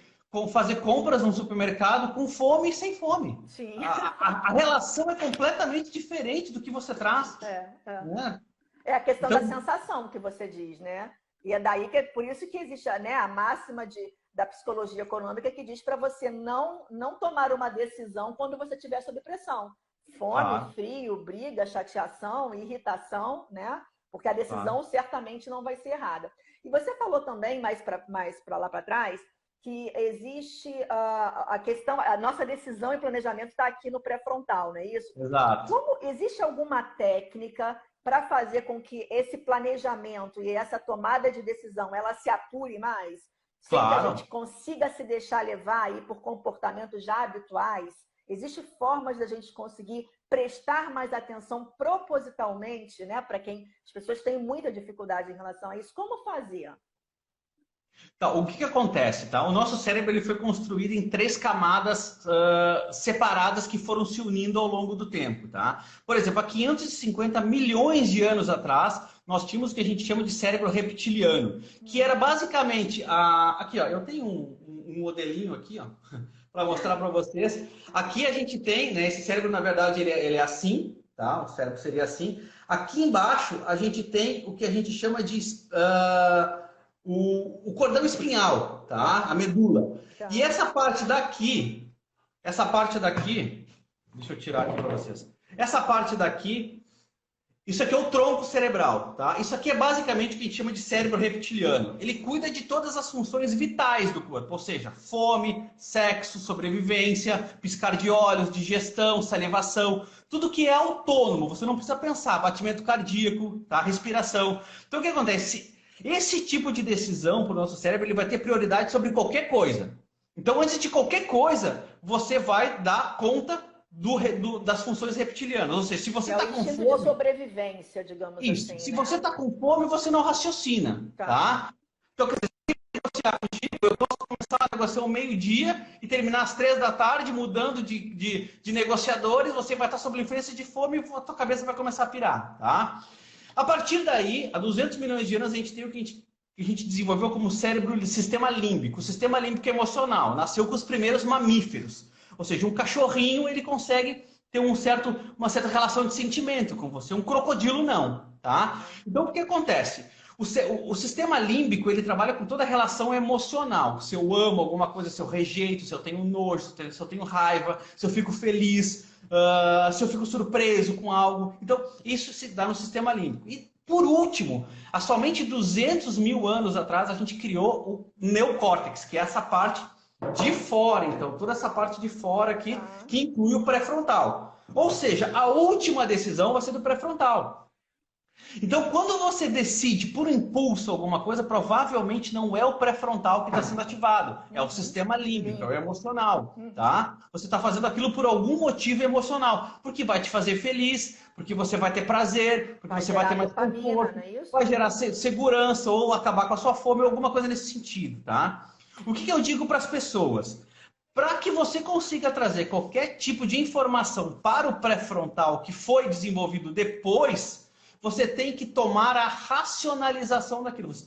fazer compras num supermercado com fome e sem fome. Sim, A relação é completamente diferente do que você traz. é, é. Né? É a questão da Então, sensação que você diz, né? E é daí que por isso que existe, né, a máxima da psicologia econômica que diz para você não tomar uma decisão quando você estiver sob pressão. Fome, claro, frio, briga, chateação, irritação, né? Porque a claro. decisão certamente não vai ser errada. E você falou também, mais para lá para trás, que existe a questão, a nossa decisão e planejamento está aqui no pré-frontal, não é isso? Exato. Como existe alguma técnica para fazer com que esse planejamento e essa tomada de decisão ela se apure mais, sem que a gente Claro. consiga se deixar levar aí por comportamentos já habituais? Existem formas da gente conseguir prestar mais atenção propositalmente, né? Para quem as pessoas têm muita dificuldade em relação a isso, como fazer? Tá, o que acontece, tá? O nosso cérebro ele foi construído em três camadas separadas que foram se unindo ao longo do tempo, tá? Por exemplo, há 550 milhões de anos atrás, nós tínhamos o que a gente chama de cérebro reptiliano, que era basicamente aqui, ó, eu tenho um modelinho aqui, ó, para mostrar para vocês. Aqui a gente tem, né? Esse cérebro, na verdade, ele é assim, tá? O cérebro seria assim. Aqui embaixo a gente tem o que a gente chama de o cordão espinhal, tá? A Tá, medula. E tá. essa parte daqui, deixa eu tirar aqui para vocês. Essa parte daqui Isso aqui é o tronco cerebral, tá? Isso aqui é basicamente o que a gente chama de cérebro reptiliano. Ele cuida de todas as funções vitais do corpo, ou seja, fome, sexo, sobrevivência, piscar de olhos, digestão, salivação, tudo que é autônomo, você não precisa pensar, batimento cardíaco, tá? Respiração. Então o que acontece? Esse tipo de decisão para o nosso cérebro, ele vai ter prioridade sobre qualquer coisa. Então, antes de qualquer coisa, você vai dar conta das funções reptilianas. Ou seja, se você está com fome... de sobrevivência, digamos isso. assim. Se né? você está com fome, você não raciocina, tá? Então, quer dizer, se negociar contigo, eu posso começar a negociar ao meio-dia e terminar às 3 da tarde, mudando de negociadores, você vai estar sob influência de fome e a tua cabeça vai começar a pirar, tá? A partir daí, há 200 milhões de anos, a gente tem o que a gente desenvolveu como cérebro, sistema límbico. O sistema límbico emocional nasceu com os primeiros mamíferos. Ou seja, um cachorrinho, ele consegue ter uma certa relação de sentimento com você. Um crocodilo, não. Tá? Então, o que acontece? O sistema límbico, ele trabalha com toda a relação emocional. Se eu amo alguma coisa, se eu rejeito, se eu tenho nojo, se eu tenho raiva, se eu fico feliz, se eu fico surpreso com algo. Então, isso se dá no sistema límbico. E, por último, há somente 200 mil anos atrás, a gente criou o neocórtex, que é essa parte de fora. Então, toda essa parte de fora aqui, que inclui o pré-frontal. Ou seja, a última decisão vai ser do pré-frontal. Então, quando você decide por impulso alguma coisa, provavelmente não é o pré-frontal que está sendo ativado. É o sistema límbico, é o emocional, tá? Você está fazendo aquilo por algum motivo emocional. Porque vai te fazer feliz, porque você vai ter prazer, porque você vai ter mais conforto, vai gerar segurança ou acabar com a sua fome ou alguma coisa nesse sentido, tá? O que eu digo para as pessoas? Para que você consiga trazer qualquer tipo de informação para o pré-frontal que foi desenvolvido depois, você tem que tomar a racionalização daquilo, você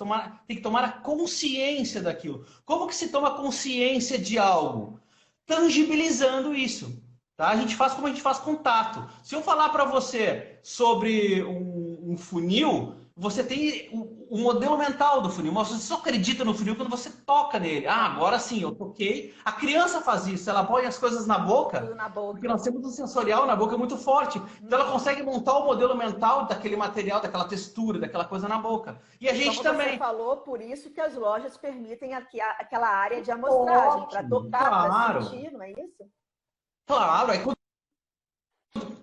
tem que tomar a consciência daquilo. Como que se toma consciência de algo? Tangibilizando isso. Tá? A gente faz como a gente faz com tato. Se eu falar para você sobre um funil, você tem o modelo mental do funil, mas você só acredita no funil quando você toca nele. Ah, agora sim, eu toquei. A criança faz isso, ela põe as coisas na boca, porque nós temos um sensorial na boca muito forte. Então ela consegue montar o modelo mental daquele material, daquela textura, daquela coisa na boca. E a gente também... Você falou, por isso que as lojas permitem aqui aquela área de amostragem, para tocar, para sentir, não é isso? Claro, aí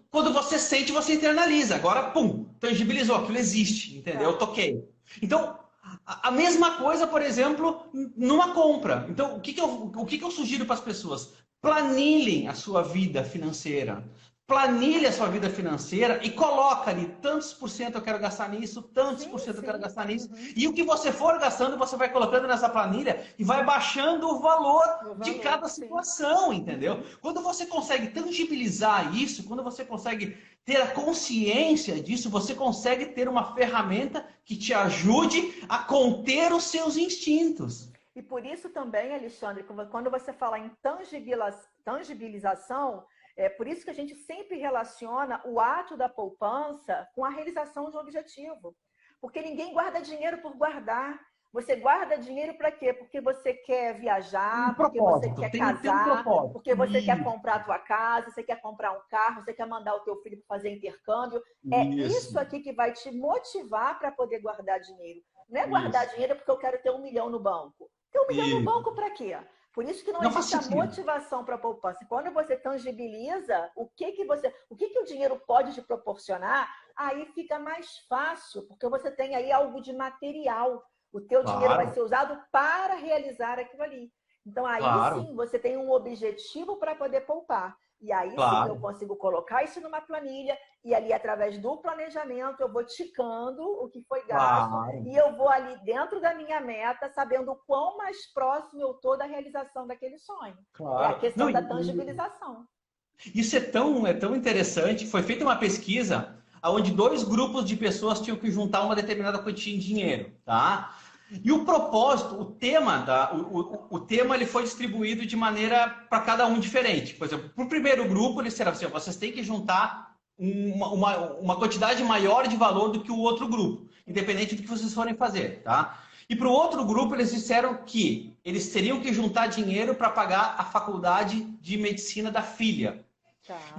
quando você sente, você internaliza. Agora, pum, tangibilizou, aquilo existe, entendeu? Eu toquei. Então, a mesma coisa, por exemplo, numa compra. Então, o que eu sugiro para as pessoas? Planilhem a sua vida financeira. Planilhe a sua vida financeira e coloca ali tantos por cento eu quero gastar nisso, tantos por cento eu quero gastar nisso. E o que você for gastando, você vai colocando nessa planilha e vai baixando o valor de cada situação, entendeu? Quando você consegue tangibilizar isso, quando você consegue ter a consciência disso, você consegue ter uma ferramenta que te ajude a conter os seus instintos. E por isso também, Alexandre, quando você fala em tangibilização, é por isso que a gente sempre relaciona o ato da poupança com a realização de um objetivo. Porque ninguém guarda dinheiro por guardar. Você guarda dinheiro para quê? Porque você quer viajar, porque você quer casar, porque você quer comprar a tua casa, você quer comprar um carro, você quer mandar o teu filho para fazer intercâmbio. É isso aqui que vai te motivar para poder guardar dinheiro. Não é guardar dinheiro porque eu quero ter 1 milhão no banco. Ter 1 milhão no banco para quê? Por isso que não existe a motivação para a poupança. Quando você tangibiliza o que o dinheiro pode te proporcionar, aí fica mais fácil, porque você tem aí algo de material. O teu dinheiro vai ser usado para realizar aquilo ali. Então aí sim, você tem um objetivo para poder poupar. E aí sim eu consigo colocar isso numa planilha e ali através do planejamento eu vou ticando o que foi gasto e eu vou ali dentro da minha meta sabendo o quão mais próximo eu estou da realização daquele sonho. É a questão da tangibilização. Isso é tão interessante. Foi feita uma pesquisa onde 2 grupos de pessoas tinham que juntar uma determinada quantia em dinheiro, tá? E o propósito, o tema ele foi distribuído de maneira para cada um diferente. Por exemplo, para o primeiro grupo, eles disseram assim, vocês têm que juntar uma quantidade maior de valor do que o outro grupo, independente do que vocês forem fazer, tá? E para o outro grupo, eles disseram que eles teriam que juntar dinheiro para pagar a faculdade de medicina da filha.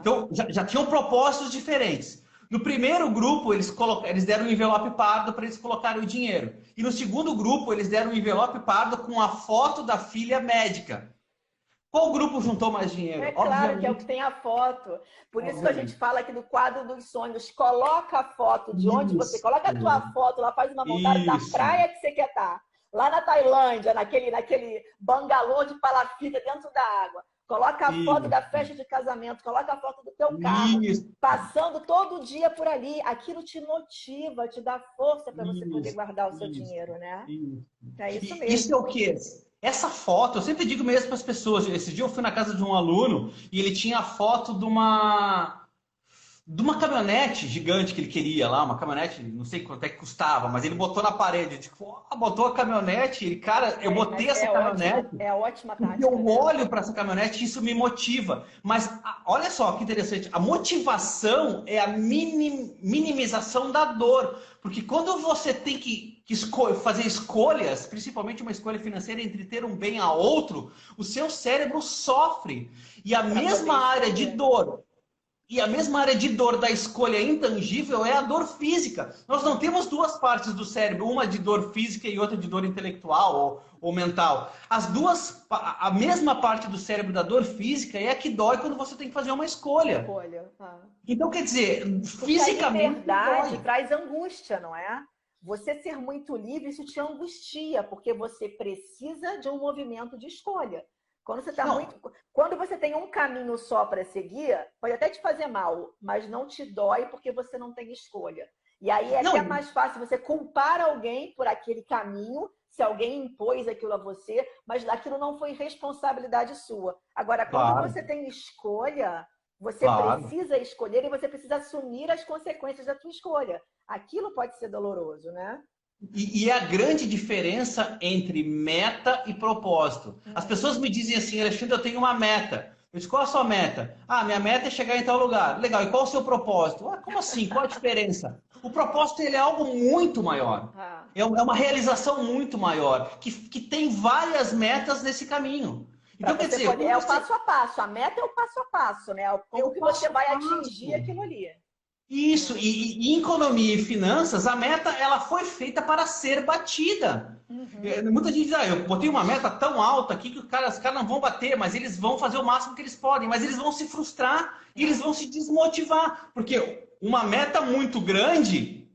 Então, já tinham propósitos diferentes. No primeiro grupo, eles deram um envelope pardo para eles colocarem o dinheiro. E no segundo grupo, eles deram um envelope pardo com a foto da filha médica. Qual grupo juntou mais dinheiro? É claro que é o que tem a foto. Por isso que a gente fala aqui do quadro dos sonhos. Coloca a foto de onde você... Coloca a tua foto lá, faz uma vontade da praia que você quer estar. Lá na Tailândia, naquele bangalô de palafita dentro da água. Coloca a foto da festa de casamento, coloca a foto do teu carro, passando todo dia por ali. Aquilo te motiva, te dá força para você poder guardar o seu dinheiro, né? É isso mesmo. Isso é o quê? Essa foto, eu sempre digo mesmo para as pessoas. Esse dia eu fui na casa de um aluno e ele tinha a foto de uma caminhonete gigante que ele queria lá, uma caminhonete, não sei quanto é que custava, mas ele botou na parede, tipo, botou a caminhonete, ele, cara, eu botei essa caminhonete. É ótima tática. Porque eu olho para essa caminhonete e isso me motiva. Mas olha só que interessante, a motivação é a minimização da dor. Porque quando você tem que fazer escolhas, principalmente uma escolha financeira entre ter um bem a outro, o seu cérebro sofre. E a mesma área de dor. E a mesma área de dor da escolha intangível é a dor física. Nós não temos duas partes do cérebro, uma de dor física e outra de dor intelectual ou mental. As duas, a mesma parte do cérebro da dor física é a que dói quando você tem que fazer uma escolha. Então, quer dizer, fisicamente... A liberdade traz angústia, não é? Você ser muito livre, isso te angustia, porque você precisa de um movimento de escolha. Quando você tem um caminho só para seguir, pode até te fazer mal, mas não te dói porque você não tem escolha. E aí até mais fácil você culpar alguém por aquele caminho, se alguém impôs aquilo a você, mas aquilo não foi responsabilidade sua. Agora, quando você tem escolha, você precisa escolher e você precisa assumir as consequências da sua escolha. Aquilo pode ser doloroso, né? E a grande diferença entre meta e propósito. As pessoas me dizem assim, Alexandre, eu tenho uma meta. Eu disse, qual a sua meta? Ah, minha meta é chegar em tal lugar. Legal, e qual o seu propósito? Ah, como assim? Qual a diferença? O propósito ele é algo muito maior. É uma realização muito maior, que tem várias metas nesse caminho. Então, quer dizer... É o passo a passo. A meta é o passo a passo, né? Como que você vai atingir aquilo ali. Isso, e em economia e finanças, a meta ela foi feita para ser batida. Muita gente diz, eu botei uma meta tão alta aqui que os caras não vão bater, mas eles vão fazer o máximo que eles podem, mas eles vão se frustrar e eles vão se desmotivar, porque uma meta muito grande,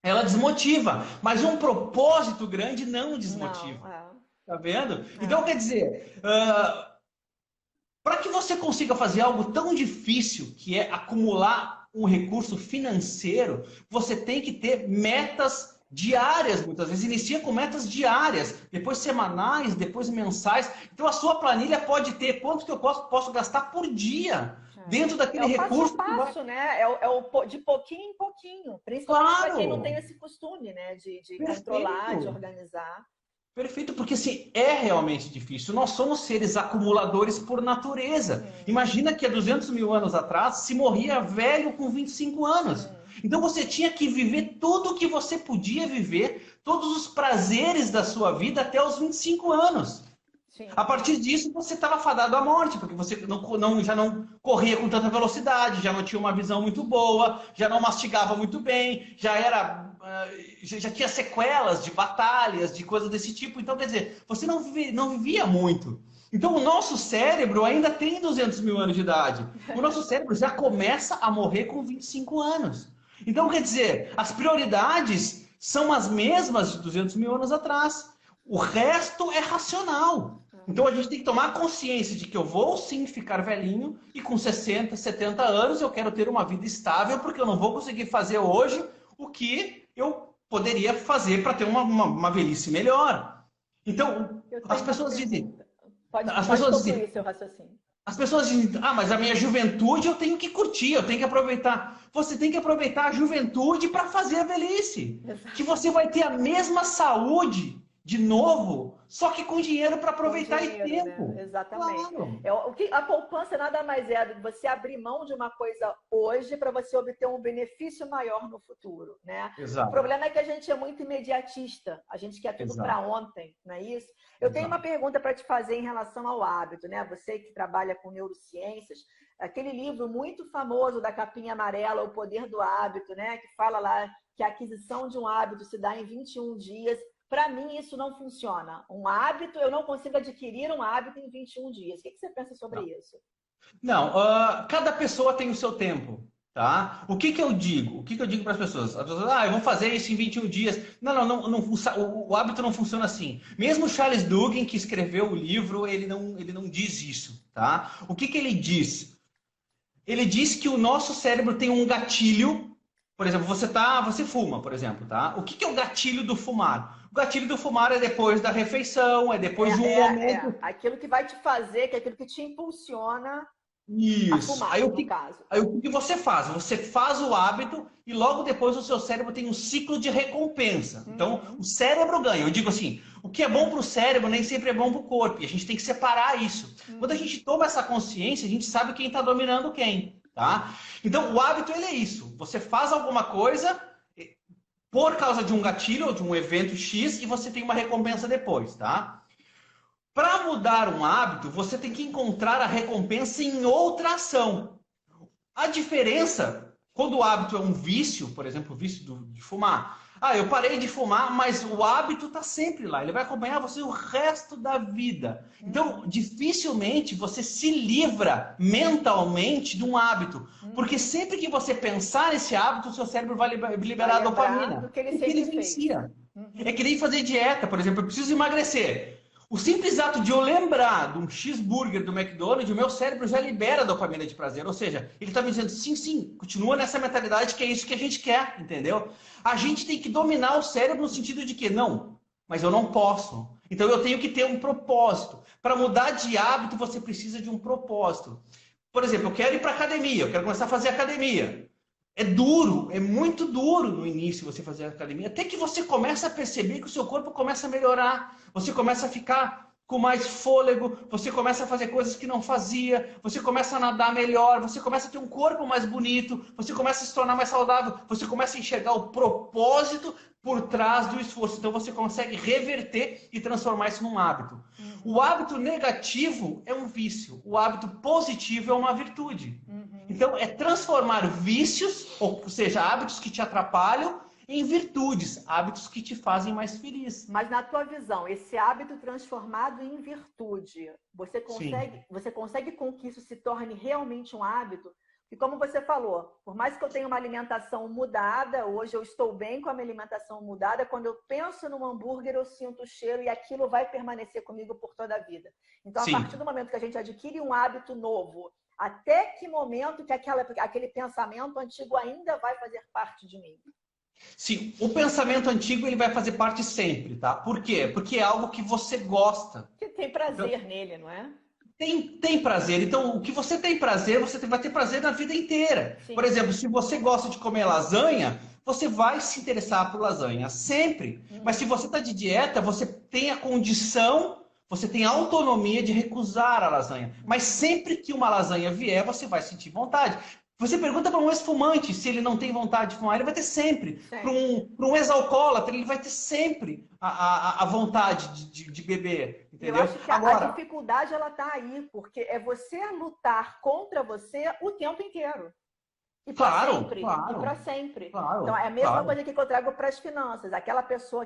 ela desmotiva, mas um propósito grande não desmotiva. Tá vendo? Então, quer dizer, para que você consiga fazer algo tão difícil, que é acumular um recurso financeiro, você tem que ter metas diárias, muitas vezes. Inicia com metas diárias, depois semanais, depois mensais. Então a sua planilha pode ter quanto que eu posso gastar por dia dentro daquele recurso. Passo a passo, né? De pouquinho em pouquinho. Principalmente para quem não tem esse costume, né? De controlar, de organizar. Perfeito, porque assim, é realmente difícil. Nós somos seres acumuladores por natureza. Imagina que há 200 mil anos atrás se morria velho com 25 anos. Então você tinha que viver tudo o que você podia viver, todos os prazeres da sua vida até os 25 anos. A partir disso, você estava fadado à morte, porque você já não corria com tanta velocidade, já não tinha uma visão muito boa, já não mastigava muito bem, já tinha sequelas de batalhas, de coisas desse tipo. Então, quer dizer, você não vivia muito. Então, o nosso cérebro ainda tem 200 mil anos de idade. O nosso cérebro já começa a morrer com 25 anos. Então, quer dizer, as prioridades são as mesmas de 200 mil anos atrás. O resto é racional. Então a gente tem que tomar consciência de que eu vou sim ficar velhinho e com 60, 70 anos eu quero ter uma vida estável porque eu não vou conseguir fazer hoje o que eu poderia fazer para ter uma velhice melhor. Então, as pessoas dizem... As pessoas dizem, mas a minha juventude eu tenho que curtir, eu tenho que aproveitar. Você tem que aproveitar a juventude para fazer a velhice. Exato. Que você vai ter a mesma saúde de novo, só que com dinheiro para aproveitar dinheiro, esse tempo. né? Exatamente. Claro. A poupança nada mais é você abrir mão de uma coisa hoje para você obter um benefício maior no futuro, né? Exato. O problema é que a gente é muito imediatista, a gente quer tudo para ontem, não é isso? Eu tenho uma pergunta para te fazer em relação ao hábito, né? Você que trabalha com neurociências, aquele livro muito famoso da capinha amarela, O Poder do Hábito, né? Que fala lá que a aquisição de um hábito se dá em 21 dias. Para mim, isso não funciona. Um hábito, eu não consigo adquirir um hábito em 21 dias. O que você pensa sobre isso? Não, cada pessoa tem o seu tempo, tá? O que eu digo? O que eu digo para as pessoas? As pessoas, eu vou fazer isso em 21 dias. Não, o hábito não funciona assim. Mesmo Charles Duhigg, que escreveu o livro, ele não diz isso, tá? O que ele diz? Ele diz que o nosso cérebro tem um gatilho. Por exemplo, você fuma, por exemplo, tá? O que é o gatilho do fumar? O gatilho do fumar é depois da refeição, é depois de um momento... Aquilo que vai te fazer, que é aquilo que te impulsiona Isso. a fumar, no caso. Aí o que você faz? Você faz o hábito e logo depois o seu cérebro tem um ciclo de recompensa. Então, o cérebro ganha. Eu digo assim, o que é bom para o cérebro nem sempre é bom para o corpo. E a gente tem que separar isso. Quando a gente toma essa consciência, a gente sabe quem está dominando quem. Tá? Então, o hábito ele é isso. Você faz alguma coisa por causa de um gatilho ou de um evento X e você tem uma recompensa depois, tá? Para mudar um hábito, você tem que encontrar a recompensa em outra ação. A diferença, quando o hábito é um vício, por exemplo, o vício de fumar. Eu parei de fumar, mas o hábito está sempre lá. Ele vai acompanhar você o resto da vida. Então, dificilmente você se livra mentalmente de um hábito. Porque sempre que você pensar nesse hábito, o seu cérebro vai liberar dopamina. Do que ele vicia. É que nem fazer dieta, por exemplo. Eu preciso emagrecer. O simples ato de eu lembrar de um cheeseburger do McDonald's, o meu cérebro já libera dopamina de prazer. Ou seja, ele está me dizendo, sim, continua nessa mentalidade que é isso que a gente quer, entendeu? A gente tem que dominar o cérebro no sentido de que, não, mas eu não posso. Então eu tenho que ter um propósito. Para mudar de hábito, você precisa de um propósito. Por exemplo, eu quero ir para academia, eu quero começar a fazer academia. É duro, é muito duro no início você fazer academia, até que você começa a perceber que o seu corpo começa a melhorar, você começa a ficar com mais fôlego, você começa a fazer coisas que não fazia, você começa a nadar melhor, você começa a ter um corpo mais bonito, você começa a se tornar mais saudável, você começa a enxergar o propósito por trás do esforço. Então você consegue reverter e transformar isso num hábito. O hábito negativo é um vício, o hábito positivo é uma virtude. Então, é transformar vícios, ou seja, hábitos que te atrapalham, em virtudes, hábitos que te fazem mais feliz. Mas na tua visão, esse hábito transformado em virtude, você consegue com que isso se torne realmente um hábito? E como você falou, por mais que eu tenha uma alimentação mudada, hoje eu estou bem com a minha alimentação mudada, quando eu penso num hambúrguer, eu sinto o cheiro e aquilo vai permanecer comigo por toda a vida. Então, a partir do momento que a gente adquire um hábito novo, até que momento que aquele pensamento antigo ainda vai fazer parte de mim? Sim, o pensamento antigo ele vai fazer parte sempre, tá? Por quê? Porque é algo que você gosta. Que tem prazer nele, não é? Tem prazer. Então, o que você tem prazer, você vai ter prazer na vida inteira. Sim. Por exemplo, se você gosta de comer lasanha, você vai se interessar por lasanha sempre. Mas se você está de dieta, você tem a condição, você tem a autonomia de recusar a lasanha. Mas sempre que uma lasanha vier, você vai sentir vontade. Você pergunta para um ex-fumante se ele não tem vontade de fumar, ele vai ter sempre. Para um ex-alcoólatra, ele vai ter sempre a vontade de beber. Entendeu? Eu acho que a dificuldade ela está aí, porque é você lutar contra você o tempo inteiro. E para sempre. Claro. E para sempre. Claro, então, é a mesma coisa que eu trago para as finanças. Aquela pessoa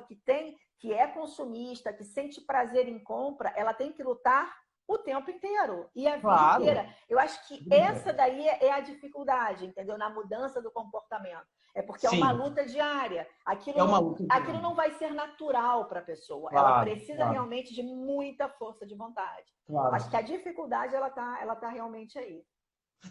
que é consumista, que sente prazer em compra, ela tem que lutar o tempo inteiro. E a vida inteira. Eu acho que essa daí é a dificuldade, entendeu? Na mudança do comportamento. É porque é uma luta diária. Aquilo não vai ser natural para a pessoa. Ela precisa realmente de muita força de vontade. Acho que a dificuldade ela tá realmente aí.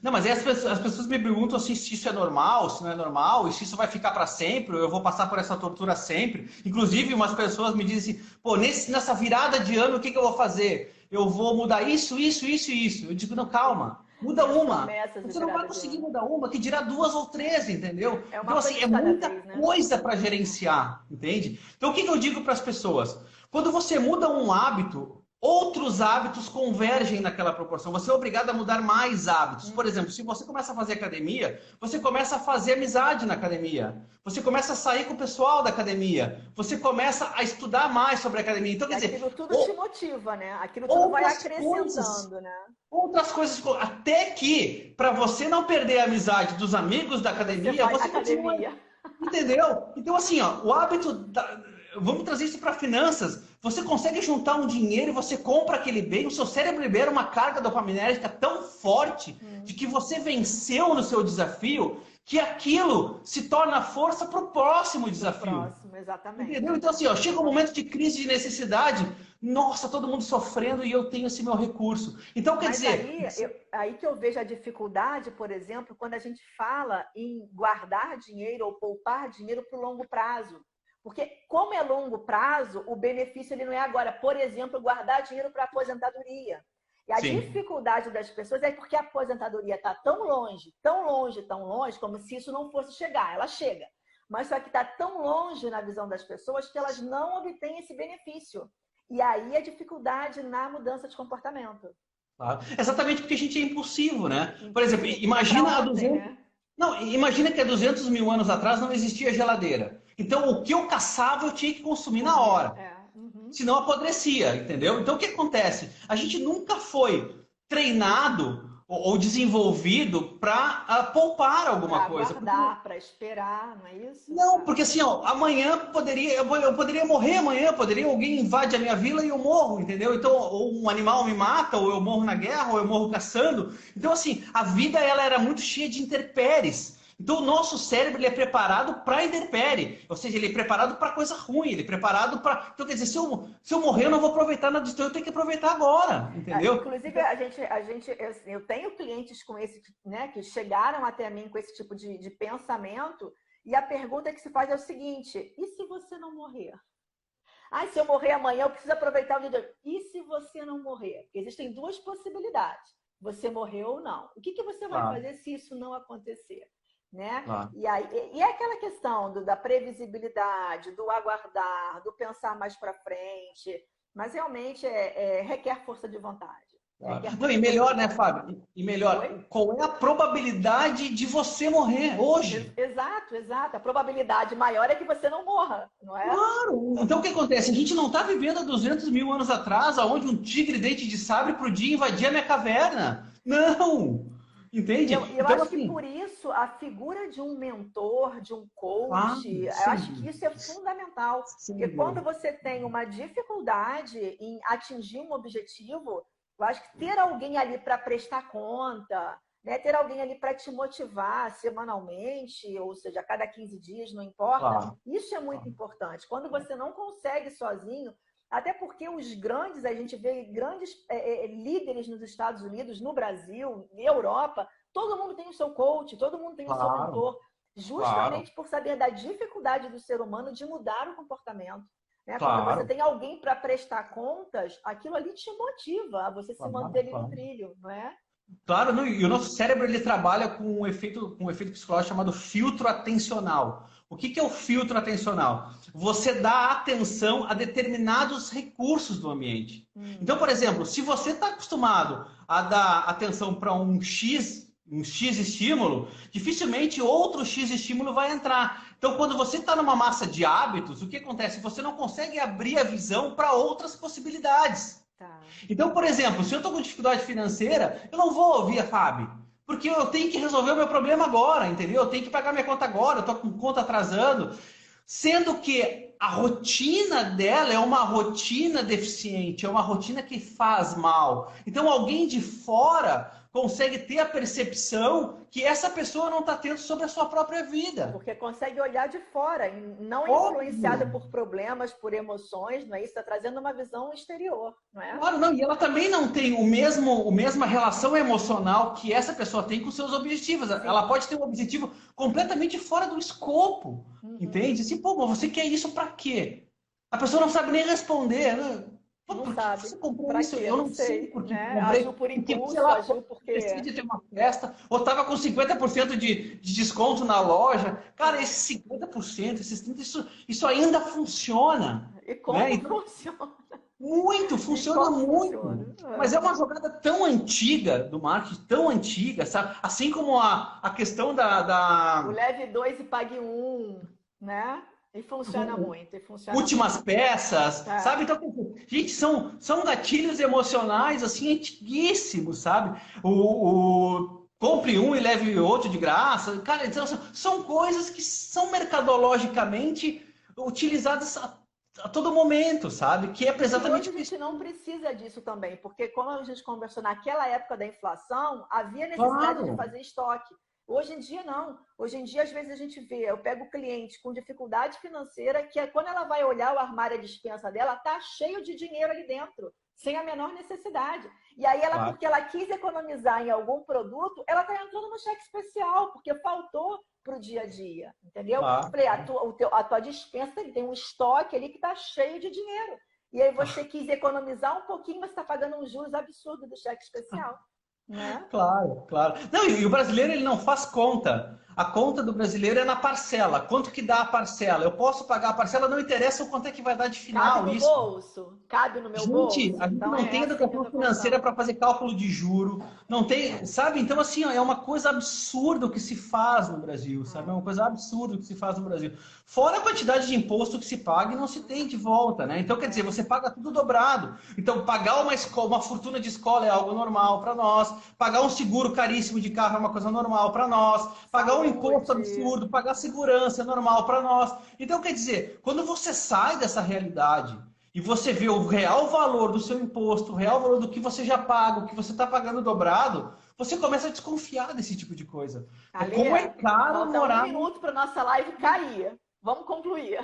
Não, mas aí as pessoas me perguntam assim, se isso é normal, se não é normal, e se isso vai ficar para sempre, ou eu vou passar por essa tortura sempre. Inclusive, umas pessoas me dizem assim, pô, nessa virada de ano, o que eu vou fazer? Eu vou mudar isso. Eu digo, não, calma, muda uma. Você não vai conseguir mudar uma, que dirá 2 ou 3, entendeu? Então, assim, é muita coisa para gerenciar, entende? Então, o que eu digo para as pessoas? Quando você muda um hábito, outros hábitos convergem naquela proporção. Você é obrigado a mudar mais hábitos. Por exemplo, se você começa a fazer academia, você começa a fazer amizade na academia. Você começa a sair com o pessoal da academia. Você começa a estudar mais sobre a academia. Então, quer dizer, aquilo tudo te motiva, né? Aquilo tudo vai acrescentando, né? Outras coisas, até que, para você não perder a amizade dos amigos da academia, você continua. Entendeu? Então, assim, ó, o hábito. Vamos trazer isso para finanças. Você consegue juntar um dinheiro e você compra aquele bem, o seu cérebro libera uma carga dopaminérgica tão forte de que você venceu no seu desafio, que aquilo se torna força para o próximo desafio. Próximo, exatamente. Entendeu? Então, assim, ó, chega um momento de crise de necessidade, nossa, todo mundo sofrendo e eu tenho esse meu recurso. Então, quer dizer... Aí que eu vejo a dificuldade, por exemplo, quando a gente fala em guardar dinheiro ou poupar dinheiro para o longo prazo. Porque, como é longo prazo, o benefício ele não é agora. Por exemplo, guardar dinheiro para aposentadoria. E a dificuldade das pessoas é porque a aposentadoria está tão longe, tão longe, tão longe, como se isso não fosse chegar. Ela chega. Mas só que está tão longe na visão das pessoas que elas não obtêm esse benefício. E aí a dificuldade na mudança de comportamento. Claro. Exatamente porque a gente é impulsivo, né? Por exemplo, imagina há 200... né? Não, imagina que há 200 mil anos atrás não existia geladeira. Então, o que eu caçava, eu tinha que consumir na hora. Senão apodrecia, entendeu? Então, o que acontece? A gente nunca foi treinado ou desenvolvido para poupar alguma coisa. Para guardar, para esperar, não é isso? Não, porque assim, ó, amanhã eu poderia morrer amanhã, poderia alguém invade a minha vila e eu morro, entendeu? Então, ou um animal me mata, ou eu morro na guerra, ou eu morro caçando. Então, assim, a vida ela era muito cheia de intempéries. Então, o nosso cérebro ele é preparado para intempérie, ou seja, ele é preparado para coisa ruim, ele é preparado para... Então, quer dizer, se eu morrer, eu não vou aproveitar nada disso, eu tenho que aproveitar agora, entendeu? Inclusive, eu tenho clientes com esse, né, que chegaram até mim com esse tipo de pensamento, e a pergunta que se faz é o seguinte: e se você não morrer? Ah, se eu morrer amanhã, eu preciso aproveitar o dia. E se você não morrer? Porque existem duas possibilidades: você morrer ou não. O que você vai fazer se isso não acontecer? Né? E é aquela questão da previsibilidade, do aguardar, do pensar mais para frente, mas realmente requer força de vontade. Não, e melhor, né, Fábio? E melhor, qual é a probabilidade de você morrer hoje? Exato. A probabilidade maior é que você não morra, não é? Claro! Então o que acontece? A gente não está vivendo há 200 mil anos atrás, onde um tigre dente de sabre podia invadir a minha caverna. Não! Entende? Eu então, acho assim, que por isso a figura de um mentor, de um coach, eu acho que isso é fundamental. Porque quando você tem uma dificuldade em atingir um objetivo, eu acho que ter alguém ali para prestar conta, né, ter alguém ali para te motivar semanalmente, ou seja, a cada 15 dias, não importa, isso é muito importante. Quando você não consegue sozinho, até porque os grandes, a gente vê grandes líderes nos Estados Unidos, no Brasil, na Europa, todo mundo tem o seu coach, todo mundo tem o seu mentor, justamente por saber da dificuldade do ser humano de mudar o comportamento. Né? Quando você tem alguém para prestar contas, aquilo ali te motiva a você se manter ali no trilho, não é? Claro, não, e o nosso cérebro ele trabalha com um efeito psicológico chamado filtro atencional. O que é o filtro atencional? Você dá atenção a determinados recursos do ambiente. Então, por exemplo, se você está acostumado a dar atenção para um X estímulo, dificilmente outro X estímulo vai entrar. Então, quando você está numa massa de hábitos, o que acontece? Você não consegue abrir a visão para outras possibilidades. Então, por exemplo, se eu estou com dificuldade financeira, eu não vou ouvir a Fábio. Porque eu tenho que resolver o meu problema agora, entendeu? Eu tenho que pagar minha conta agora, eu estou com conta atrasando. Sendo que a rotina dela é uma rotina deficiente, é uma rotina que faz mal. Então, alguém de fora consegue ter a percepção que essa pessoa não está tendo sobre a sua própria vida. Porque consegue olhar de fora, não influenciada por problemas, por emoções, não é isso? Está trazendo uma visão exterior, não é? Claro, não. E ela também não tem a mesma relação emocional que essa pessoa tem com seus objetivos. Sim. Ela pode ter um objetivo completamente fora do escopo, entende? Assim, pô, mas você quer isso para quê? A pessoa não sabe nem responder, né? Não Por que sabe. você comprou Pra isso? quê? Eu Não não sei sei, por que né? comprei. Agiu por Porque, sei impulso, lá, agiu porque... decide ter uma festa, ou estava com 50% de desconto na loja. Cara, esses 50%, esses 30%, isso ainda funciona. E Né? como Então, funciona? muito, E funciona como muito. funciona? Mas é uma jogada tão antiga do marketing, tão antiga, sabe? Assim como a questão O leve dois e pague um, né? E funciona muito, e funciona muito. últimas peças, É. sabe? Então, gente, são gatilhos emocionais, assim, antiguíssimos, sabe? Compre um e leve outro de graça. Cara, então, são coisas que são mercadologicamente utilizadas a todo momento, sabe? Que é E que hoje exatamente a por isso. gente não precisa disso também, porque como a gente conversou naquela época da inflação, havia necessidade de Claro, fazer estoque. Hoje em dia, não. Hoje em dia, às vezes, a gente vê, eu pego o cliente com dificuldade financeira, que é quando ela vai olhar o armário, a despensa dela, tá cheio de dinheiro ali dentro, sem a menor necessidade. E aí, ela, claro, porque ela quis economizar em algum produto, ela está entrando no cheque especial, porque faltou para o dia a dia, entendeu? claro. Falei, a tua despensa tem um estoque ali que está cheio de dinheiro. E aí você quis economizar um pouquinho, mas está pagando um juros absurdo do cheque especial, né? Claro, claro. Não, e o brasileiro ele não faz conta. A conta do brasileiro é na parcela. Quanto que dá a parcela? Eu posso pagar a parcela, não interessa o quanto é que vai dar de Cabe final no isso. bolso? Cabe no meu Gente, bolso? a gente Então não é tem essa educação financeira equação. para fazer cálculo de juro, não tem, sabe? Então, assim, ó, é uma coisa absurda o que se faz no Brasil, sabe? É uma coisa absurda o que se faz no Brasil. Fora a quantidade de imposto que se paga e não se tem de volta, né? Então, quer dizer, você paga tudo dobrado. Então, pagar uma escola, uma fortuna de escola é algo normal para nós, pagar um seguro caríssimo de carro é uma coisa normal para nós, pagar um imposto Saúde. absurdo, pagar segurança é normal para nós. Então, quer dizer, quando você sai dessa realidade e você vê o real valor do seu imposto, o real valor do que você já paga, o que você está pagando dobrado, você começa a desconfiar desse tipo de coisa. É Ali, como é caro falta um morar no... minuto para nossa live cair. Vamos concluir.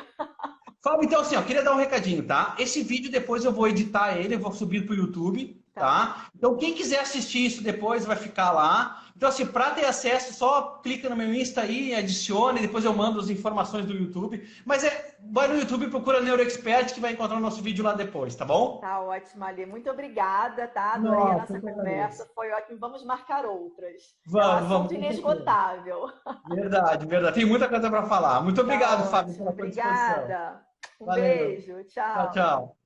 Fábio, então assim, ó, queria dar um recadinho, tá? Esse vídeo depois eu vou editar ele, eu vou subir para o YouTube, Tá. tá? Então quem quiser assistir isso depois vai ficar lá. Então assim, para ter acesso, só clica no meu Insta aí, adicione, depois eu mando as informações do YouTube. Mas vai no YouTube e procura NeuroExpert que vai encontrar o nosso vídeo lá depois, tá bom? Tá ótimo, Ali. Muito obrigada, tá? Adorei a Nossa, nossa eu que conversa. agradeço. Foi ótimo. Vamos marcar outras. É um Vamos, assunto vamos, com certeza. inesgotável. Verdade, verdade. Tem muita coisa para falar. Muito Tá obrigado, Fábio, ótimo. pela sua disposição. Obrigada. Um Valeu. beijo. Tchau, Tchau. tchau.